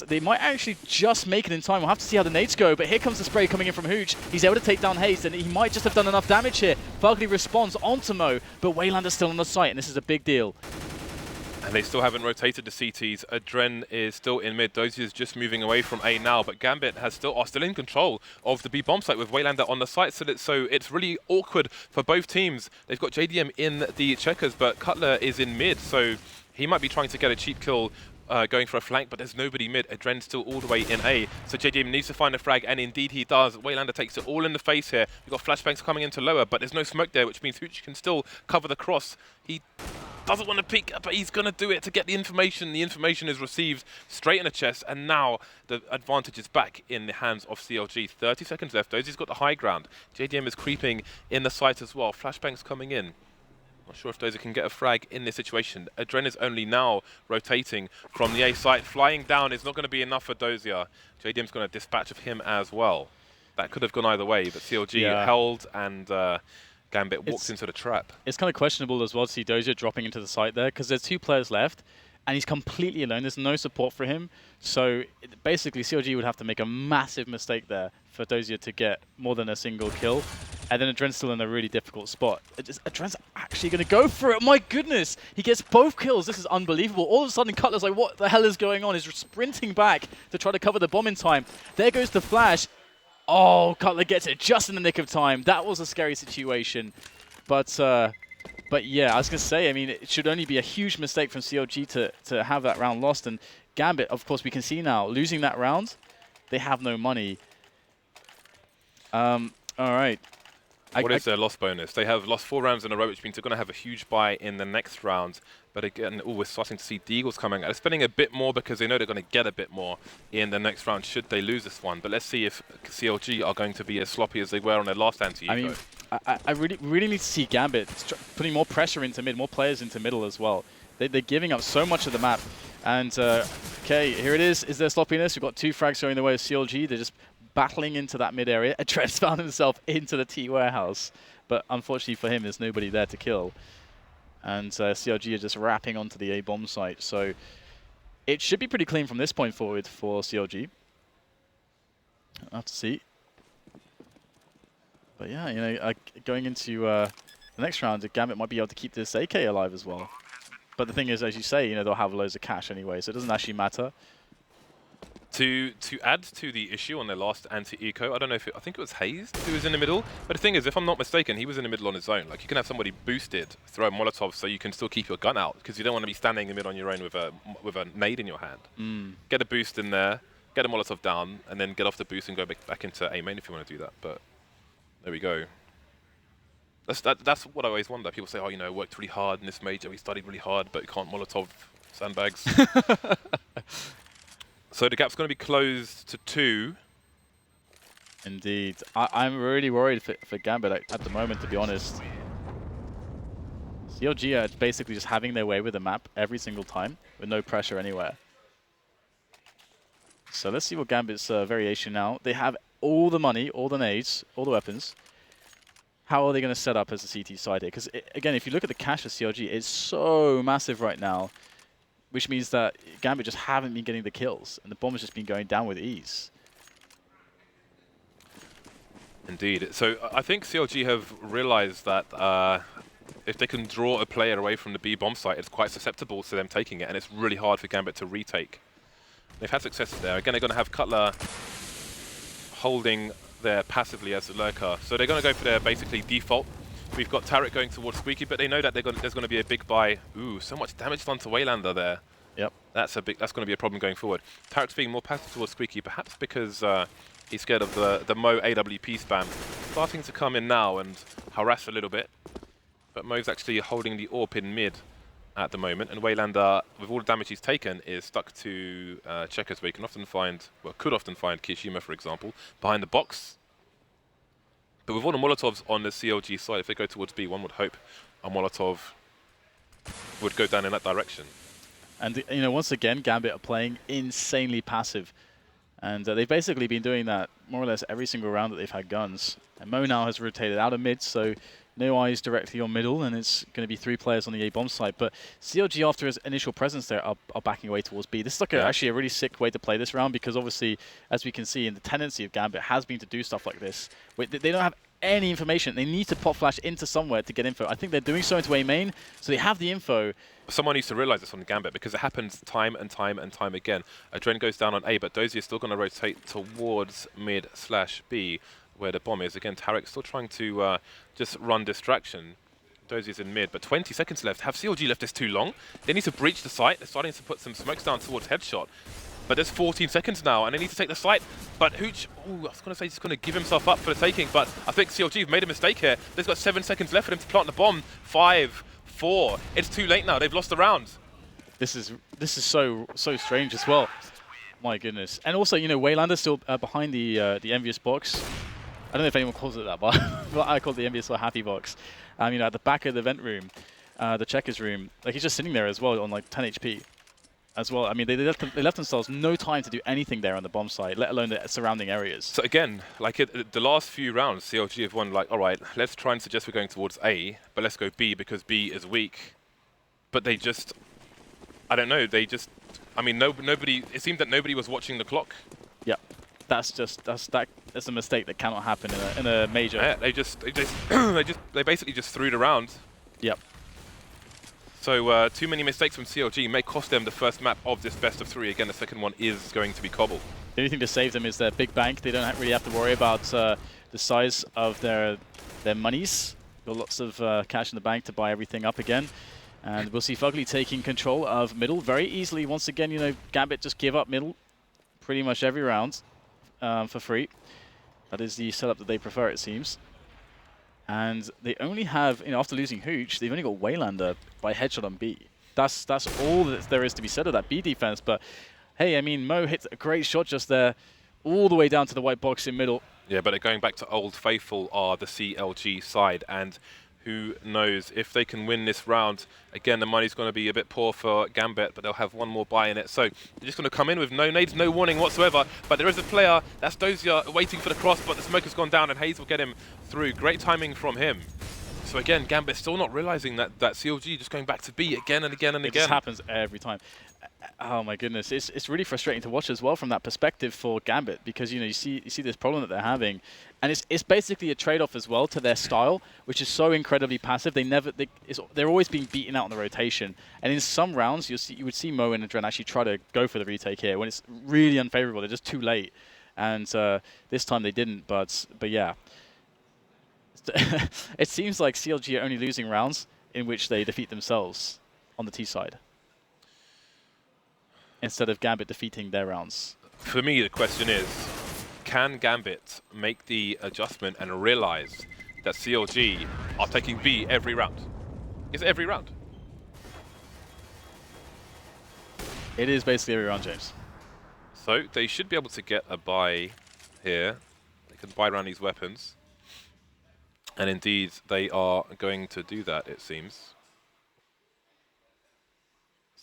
They might actually just make it in time. We'll have to see how the nades go, but here comes the spray coming in from Hooch. He's able to take down Haste, and he might just have done enough damage here. Fugly responds onto Mo, but Waylander's still on the site, and this is a big deal. And they still haven't rotated the CTs. Adren is still in mid. Dozy is just moving away from A now, but Gambit are still in control of the B bomb site with Waylander on the site, so it's really awkward for both teams. They've got JDM in the checkers, but Cutler is in mid, so he might be trying to get a cheap kill going for a flank, but there's nobody mid. Adren's still all the way in A. So JDM needs to find a frag, and indeed he does. Waylander takes it all in the face here. We've got flashbangs coming into lower, but there's no smoke there, which means Hooch can still cover the cross. He doesn't want to peek, but he's going to do it to get the information. The information is received straight in the chest, and now the advantage is back in the hands of CLG. 30 seconds left. Dozy's got the high ground. JDM is creeping in the site as well. Flashbangs coming in. Not sure if Dozy can get a frag in this situation. Adren is only now rotating from the A site. Flying down is not going to be enough for Dozier. JDM's going to dispatch of him as well. That could have gone either way, but CLG held, and Gambit walked into the trap. It's kind of questionable as well to see Dozier dropping into the site there, because there's 2 players left, and he's completely alone. There's no support for him. So basically, CLG would have to make a massive mistake there for Dozier to get more than a single kill. And then Adren's still in a really difficult spot. Adren's actually going to go for it. My goodness. He gets both kills. This is unbelievable. All of a sudden, Cutler's like, what the hell is going on? He's sprinting back to try to cover the bomb in time. There goes the flash. Oh, Cutler gets it just in the nick of time. That was a scary situation. But yeah, I was going to say, I mean, it should only be a huge mistake from CLG to have that round lost. And Gambit, of course, we can see now, losing that round, they have no money. All right. What is their loss bonus? They have lost 4 rounds in a row, which means they're going to have a huge buy in the next round. But again, we're starting to see Deagles coming. They're spending a bit more because they know they're going to get a bit more in the next round should they lose this one. But let's see if CLG are going to be as sloppy as they were on their last anti-eco. I mean, I really need to see Gambit putting more pressure into mid, more players into middle as well. They're giving up so much of the map. And, okay, here it is. Is there sloppiness? We've got 2 frags going the way of CLG. They're just battling into that mid area. Adren's found himself into the T warehouse, but unfortunately for him, there's nobody there to kill. And CLG are just wrapping onto the A bomb site, so it should be pretty clean from this point forward for CLG. I'll have to see. But yeah, you know, going into the next round, Gambit might be able to keep this AK alive as well. But the thing is, as you say, you know, they'll have loads of cash anyway, so it doesn't actually matter. To add to the issue on their last anti-eco, I don't know if I think it was Hayes who was in the middle. But the thing is, if I'm not mistaken, he was in the middle on his own. Like, you can have somebody boosted, throw a Molotov so you can still keep your gun out, because you don't want to be standing in the mid on your own with a nade in your hand. Get a boost in there, get a Molotov down, and then get off the boost and go back into A main if you want to do that. But there we go. That's what I always wonder. People say, oh, you know, worked really hard in this major, we studied really hard, but you can't Molotov sandbags. So the gap's going to be closed to 2. Indeed. I'm really worried for Gambit at the moment, to be honest. CLG are basically just having their way with the map every single time with no pressure anywhere. So let's see what Gambit's variation now. They have all the money, all the nades, all the weapons. How are they going to set up as a CT side here? Because, again, if you look at the cash of CLG, it's so massive right now, which means that Gambit just haven't been getting the kills, and the bomb has just been going down with ease. Indeed. So I think CLG have realized that if they can draw a player away from the B bomb site, it's quite susceptible to them taking it, and it's really hard for Gambit to retake. They've had success there. Again, they're going to have Cutler holding there passively as a lurker. So they're going to go for their basically default. We've got Tarek going towards Squeaky, but they know that there's going to be a big buy. Ooh, so much damage done to Waylander there. Yep. That's going to be a problem going forward. Tarek's being more passive towards Squeaky, perhaps because he's scared of the Mo AWP spam starting to come in now and harass a little bit. But Mo's actually holding the AWP in mid at the moment, and Waylander, with all the damage he's taken, is stuck to checkers, where you can often find, well, could often find Kishima, for example, behind the box. But with all the Molotovs on the CLG side, if they go towards B, one would hope a Molotov would go down in that direction. And, you know, once again, Gambit are playing insanely passive. And they've basically been doing that more or less every single round that they've had guns. And Mo now has rotated out of mid, so no eyes directly on middle, and it's going to be 3 players on the A bomb site. But CLG, after his initial presence there, are backing away towards B. This is like actually a really sick way to play this round, because obviously, as we can see, in the tendency of Gambit has been to do stuff like this. They don't have any information. They need to pop flash into somewhere to get info. I think they're doing so into A main, so they have the info. Someone needs to realize this on Gambit, because it happens time and time and time again. Adren goes down on A, but Dozy is still going to rotate towards mid/B, where the bomb is. Again, Tarek's still trying to just run distraction. Dozy's in mid, but 20 seconds left. Have CLG left this too long? They need to breach the site. They're starting to put some smokes down towards headshot. But there's 14 seconds now, and they need to take the site. But Hooch, I was going to say he's going to give himself up for the taking, but I think CLG have made a mistake here. They've got 7 seconds left for them to plant the bomb. 5, 4. It's too late now. They've lost the round. This is so strange as well. My goodness. And also, you know, Waylander's still behind the envious box. I don't know if anyone calls it that, but I call it the envious or happy box. You know, at the back of the vent room, the checkers room, like he's just sitting there as well on like 10 HP. As well, I mean, they left themselves no time to do anything there on the bomb site, let alone the surrounding areas. So again, like the last few rounds, CLG have won like, all right, let's try and suggest we're going towards A, but let's go B because B is weak. But they just, I don't know, they just, I mean, nobody. It seemed that nobody was watching the clock. Yeah, that's a mistake that cannot happen in a major. Yeah, they basically just threw it around. Yep. So too many mistakes from CLG may cost them the first map of this best of 3. Again, the second one is going to be Cobble. The only thing to save them is their big bank. They don't really have to worry about the size of their monies. Got lots of cash in the bank to buy everything up again. And we'll see Fugly taking control of middle very easily. Once again, you know, Gambit just give up middle pretty much every round for free. That is the setup that they prefer, it seems. And they only have, you know, after losing Hooch, they've only got Waylander by headshot on B. That's all that there is to be said of that B defense. But hey, I mean, Mo hits a great shot just there, all the way down to the white box in middle. Yeah, but going back to Old Faithful are the CLG side, and who knows if they can win this round. Again, the money's going to be a bit poor for Gambit, but they'll have one more buy in it. So they're just going to come in with no nades, no warning whatsoever. But there is a player, that's Dozier, waiting for the cross, but the smoke has gone down and Hayes will get him through. Great timing from him. So again, Gambit still not realizing that CLG just going back to B again and again and again. It just happens every time. Oh my goodness, it's really frustrating to watch as well from that perspective for Gambit, because you know you see this problem that they're having, and it's basically a trade-off as well to their style, which is so incredibly passive. They're always being beaten out on the rotation, and in some rounds you would see Mo and Adren actually try to go for the retake here when it's really unfavorable. They're just too late, and this time they didn't. But yeah, it seems like CLG are only losing rounds in which they defeat themselves on the T side, instead of Gambit defeating their rounds. For me, the question is, can Gambit make the adjustment and realize that CLG are taking B every round? Is it every round? It is basically every round, James. So they should be able to get a buy here. They can buy around these weapons. And indeed, they are going to do that, it seems.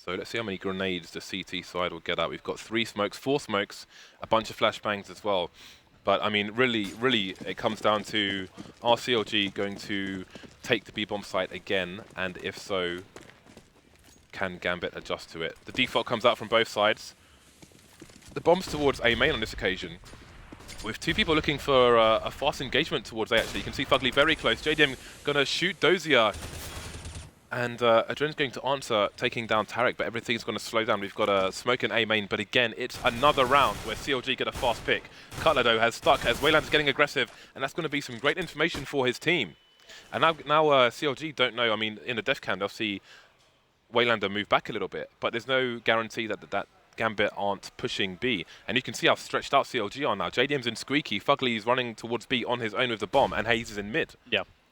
So let's see how many grenades the CT side will get out. We've got 3 smokes, 4 smokes, a bunch of flashbangs as well. But I mean, really, it comes down to, are CLG going to take the B-bomb site again? And if so, can Gambit adjust to it? The default comes out from both sides. The bomb's towards A main on this occasion, with 2 people looking for a fast engagement towards A actually. You can see Fugly very close. JDM gonna shoot Dozier. And Adren's going to answer, taking down Tarek, but everything's going to slow down. We've got a smoke in A main, but again, it's another round where CLG get a fast pick. Cutler, though, has stuck as Wayland's getting aggressive, and that's going to be some great information for his team. And now CLG don't know. I mean, in the death cam, they'll see Waylander move back a little bit, but there's no guarantee that Gambit aren't pushing B. And you can see how stretched out CLG are now. JDM's in squeaky, Fugly's running towards B on his own with the bomb, and Hayes is in mid.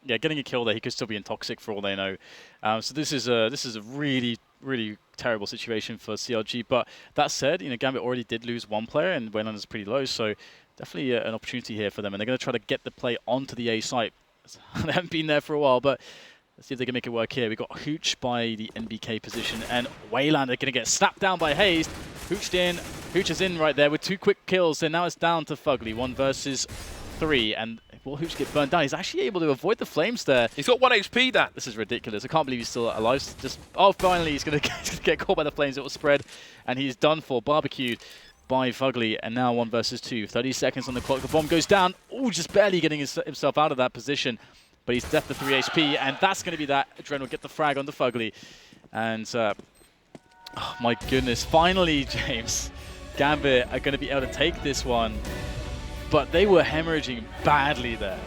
Yeah, getting a kill there, he could still be in toxic for all they know. So this is a really terrible situation for CLG. But that said, Gambit already did lose 1 player, and Wayland is pretty low, so definitely an opportunity here for them. And they're going to try to get the play onto the A site. They haven't been there for a while, but let's see if they can make it work here. We've got Hooch by the NBK position, and Wayland are going to get snapped down by Hayes. Hooch is in right there with 2 quick kills, and now it's down to Fugly, 1 versus 3, and will Hooch get burned down? He's actually able to avoid the flames there. He's got 1 HP, Dan. This is ridiculous. I can't believe he's still alive. Finally, he's going to get caught by the flames. It will spread, and he's done for, barbecued by Fugly, and now 1 versus 2. 30 seconds on the clock. The bomb goes down. Oh, just barely getting himself out of that position, but he's death to 3 HP, and that's going to be that. Adren will get the frag on the Fugly, and oh my goodness, finally, James, Gambit are going to be able to take this one. But they were hemorrhaging badly there.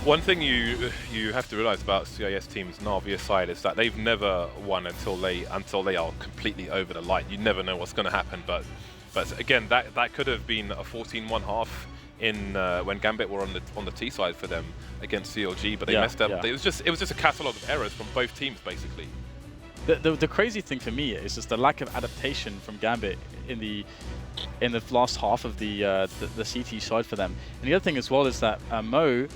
One thing you have to realize about CIS teams' Na'Vi aside is that they've never won until they are completely over the line. You never know what's going to happen. But again, that could have been a 14-1 half in when Gambit were on the T side for them against CLG, but they messed up. Yeah. It was just a catalogue of errors from both teams basically. The crazy thing for me is just the lack of adaptation from Gambit in the last half of the CT side for them. And the other thing as well is that Mo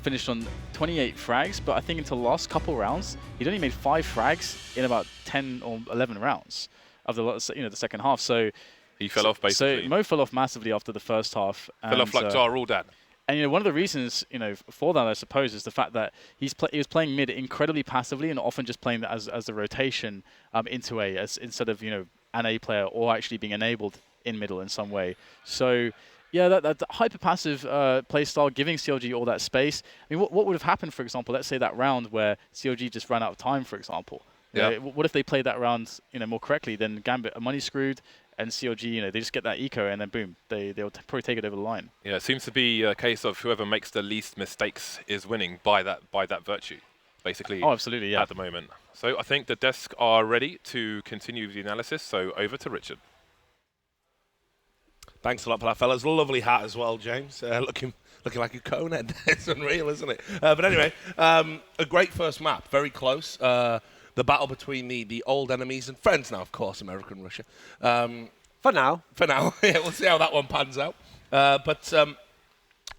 finished on 28 frags, but I think until the last couple rounds, he'd only made 5 frags in about 10 or 11 rounds of the second half. So he fell off basically. So Mo fell off massively after the first half. Fell off like Ja Rule, Dan. And one of the reasons for that, I suppose, is the fact that he was playing mid incredibly passively and often just playing that as the rotation into A, instead of an A player or actually being enabled in middle in some way. So yeah, that hyper passive play style, giving CLG all that space. I mean, what would have happened, for example? Let's say that round where CLG just ran out of time, for example. Yeah. What if they played that round more correctly? Then Gambit are money screwed. And CLG, they just get that eco, and then boom, they'll probably take it over the line. Yeah, it seems to be a case of whoever makes the least mistakes is winning by that virtue, basically. Oh, absolutely, yeah. At the moment. So I think the desk are ready to continue the analysis. So over to Richard. Thanks a lot for that, fellas. Lovely hat as well, James. Looking like a conehead. It's unreal, isn't it? But anyway, a great first map, very close. The battle between the old enemies and friends now, of course, America and Russia. For now. Yeah, we'll see how that one pans out. But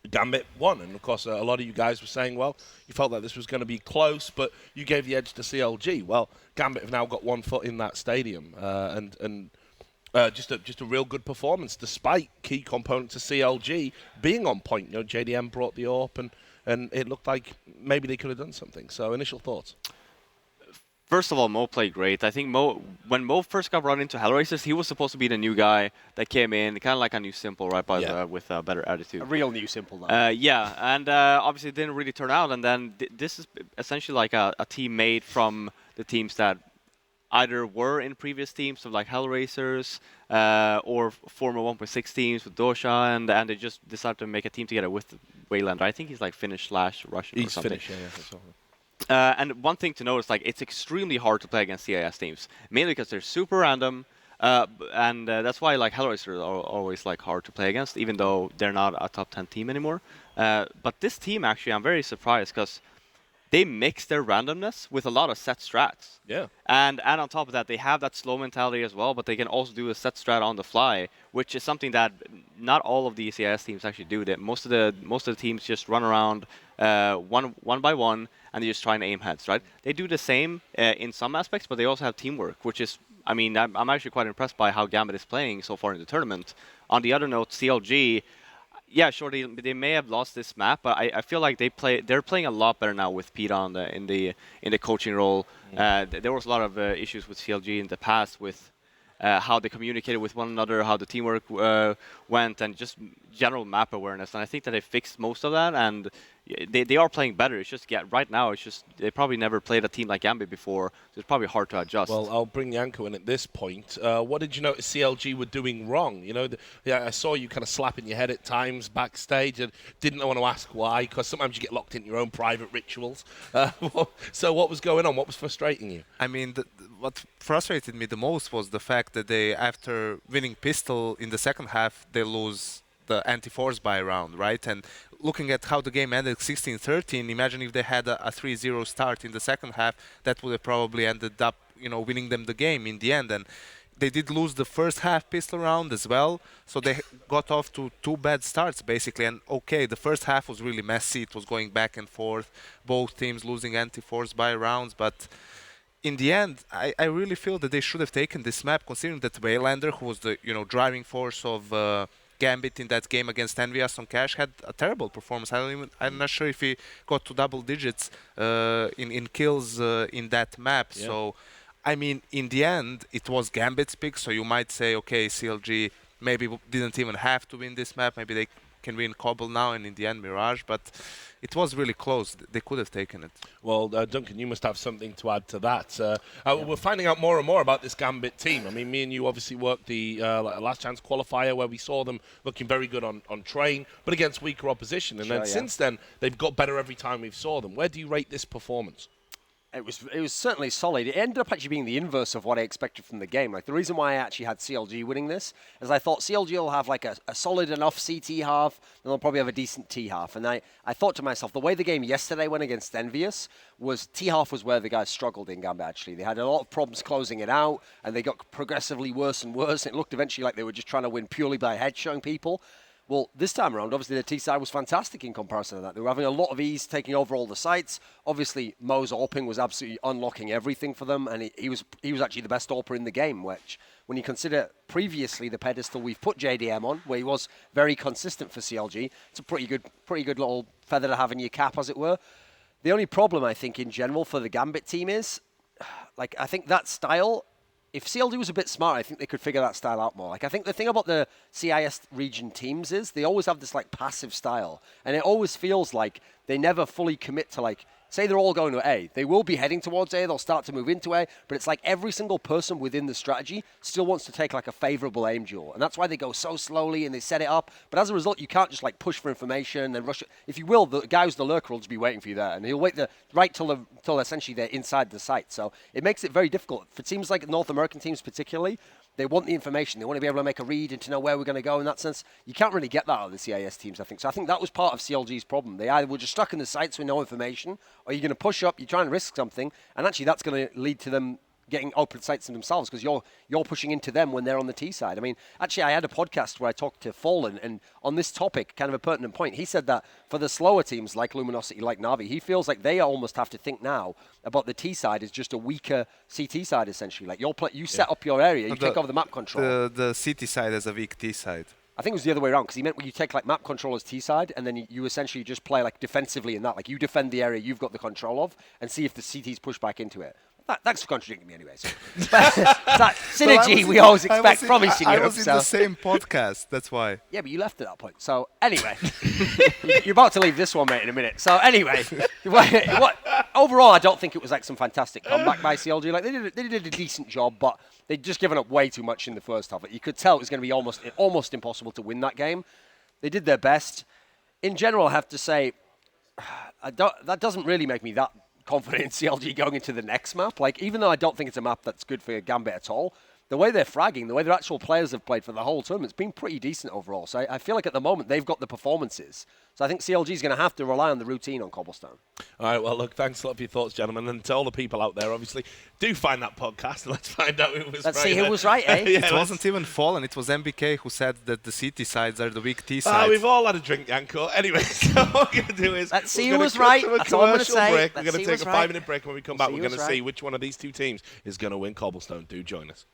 Gambit won, and of course, a lot of you guys were saying, well, you felt that this was going to be close, but you gave the edge to CLG. Well, Gambit have now got 1 foot in that stadium, and just a real good performance, despite key components of CLG being on point. JDM brought the AWP, and it looked like maybe they could have done something. So, initial thoughts? First of all, Mo played great. I think when Mo first got brought into Hellraisers, he was supposed to be the new guy that came in, kind of like a new Simple, right? But with a better attitude. A real new Simple, though. Yeah, and obviously it didn't really turn out. And then this is essentially like a team made from the teams that either were in previous teams, so like Hellraisers, or former 1.6 teams with Dosha, and they just decided to make a team together with Waylander. I think he's like Finnish/Russian or something. He's Finnish, yeah, that's all. And one thing to notice, like, it's extremely hard to play against CIS teams, mainly because they're super random, and that's why like Hellraisers are always like hard to play against, even though they're not a top 10 team anymore. But this team, actually, I'm very surprised because they mix their randomness with a lot of set strats. Yeah. And on top of that, they have that slow mentality as well, but they can also do a set strat on the fly, which is something that not all of the CIS teams actually do. That most of the teams just run around one by one, and they just try and aim heads, right? They do the same in some aspects, but they also have teamwork, which is I mean, I'm actually quite impressed by how Gambit is playing so far in the tournament. On the other note, CLG, yeah, sure, they may have lost this map, but I feel like they're playing a lot better now with Pete on in the coaching role. There was a lot of issues with CLG in the past with how they communicated with one another, how the teamwork went, and just general map awareness. And I think that they fixed most of that, and they are playing better. It's just right now, it's just they probably never played a team like Gambit before, so it's probably hard to adjust. Well, I'll bring Yanko in at this point. What did you notice CLG were doing wrong? You know, I saw you kind of slapping your head at times backstage, and didn't want to ask why, because sometimes you get locked into your own private rituals. So what was going on? What was frustrating you? I mean, what frustrated me the most was the fact that they, after winning Pistol in the second half, they lose the anti-force buy round, right? And looking at how the game ended 16-13, imagine if they had a 3-0 start in the second half, that would have probably ended up, you know, winning them the game in the end. And they did lose the first half pistol round as well, so they got off to 2 bad starts basically. And okay, the first half was really messy, it was going back and forth, both teams losing anti-force buy rounds, but in the end, I really feel that they should have taken this map, considering that Waylander, who was the driving force of Gambit in that game against Envious on Cash, had a terrible performance. I'm not sure if he got to double digits in kills in that map. Yeah. So, I mean, in the end, it was Gambit's pick. So you might say, okay, CLG maybe didn't even have to win this map. Maybe they can win Cobble now, and in the end Mirage. But it was really close. They could have taken it. Well, Duncan, you must have something to add to that. We're finding out more and more about this Gambit team. I mean, me and you obviously worked the Last Chance qualifier where we saw them looking very good on train, but against weaker opposition. And then since then, they've got better every time we've saw them. Where do you rate this performance? It was certainly solid. It ended up actually being the inverse of what I expected from the game. Like, the reason why I actually had CLG winning this is I thought CLG will have like a solid enough CT half, and they'll probably have a decent T half. And I thought to myself, the way the game yesterday went against Envious was T half was where the guys struggled in Gambit, actually. They had a lot of problems closing it out, and they got progressively worse and worse. It looked eventually like they were just trying to win purely by headshotting people. Well, this time around, obviously, the T side was fantastic in comparison to that. They were having a lot of ease taking over all the sites. Obviously, Mo's AWPing was absolutely unlocking everything for them, and he was actually the best AWPer in the game, which, when you consider previously the pedestal we've put JDM on, where he was very consistent for CLG, it's a pretty good little feather to have in your cap, as it were. The only problem, I think, in general for the Gambit team is, like, I think that style, if CLG was a bit smart, I think they could figure that style out more. Like, I think the thing about the CIS region teams is they always have this, like, passive style. And it always feels like they never fully commit to, like, say they're all going to A. They will be heading towards A. They'll start to move into A. But it's like every single person within the strategy still wants to take, like, a favorable aim duel. And that's why they go so slowly and they set it up. But as a result, you can't just, like, push for information and rush it. If you will, the guy who's the lurker will just be waiting for you there. And he'll wait right till essentially they're inside the site. So it makes it very difficult. For teams like North American teams particularly, they want the information. They want to be able to make a read and to know where we're going to go in that sense. You can't really get that out of the CIS teams, I think. So I think that was part of CLG's problem. They either were just stuck in the sites with no information, or you're going to push up, you're trying to risk something, and actually that's going to lead to them getting open sights themselves because you're pushing into them when they're on the T side. I mean, actually, I had a podcast where I talked to Fallen, and on this topic, kind of a pertinent point, he said that for the slower teams like Luminosity, like Na'Vi, he feels like they almost have to think now about the T side as just a weaker CT side, essentially. Like, you set up your area, you take over the map control. The CT side has a weak T side. I think it was the other way around, because he meant when you take like map control as T side, and then you essentially just play like defensively in that. Like, you defend the area you've got the control of, and see if the CTs push back into it. Thanks for contradicting me anyway. So. That synergy we always expect from Eastern Europe. I was in the same podcast, that's why. Yeah, but you left at that point. So anyway, you're about to leave this one, mate, in a minute. So anyway, overall, I don't think it was like some fantastic comeback by CLG. Like, they did a decent job, but they'd just given up way too much in the first half. You could tell it was going to be almost impossible to win that game. They did their best. In general, I have to say, that doesn't really make me that confident in CLG going into the next map. Like, even though I don't think it's a map that's good for Gambit at all, the way they're fragging, the way their actual players have played for the whole tournament, it's been pretty decent overall. So I feel like at the moment they've got the performances. So I think CLG is going to have to rely on the routine on Cobblestone. All right, well, look, thanks a lot for your thoughts, gentlemen. And to all the people out there, obviously, do find that podcast and let's find out who was right. Let's see who was right, eh? Yeah, it wasn't even Fallen. It was MBK who said that the CT sides are the weak T sides. We've all had a drink, Yanko. Anyway, so what we're going to do is... Let's see who was right. That's all I'm going to say. Break. We're going to take a 5-minute break. When we come back, we're going to see which one of these two teams is going to win Cobblestone. Do join us.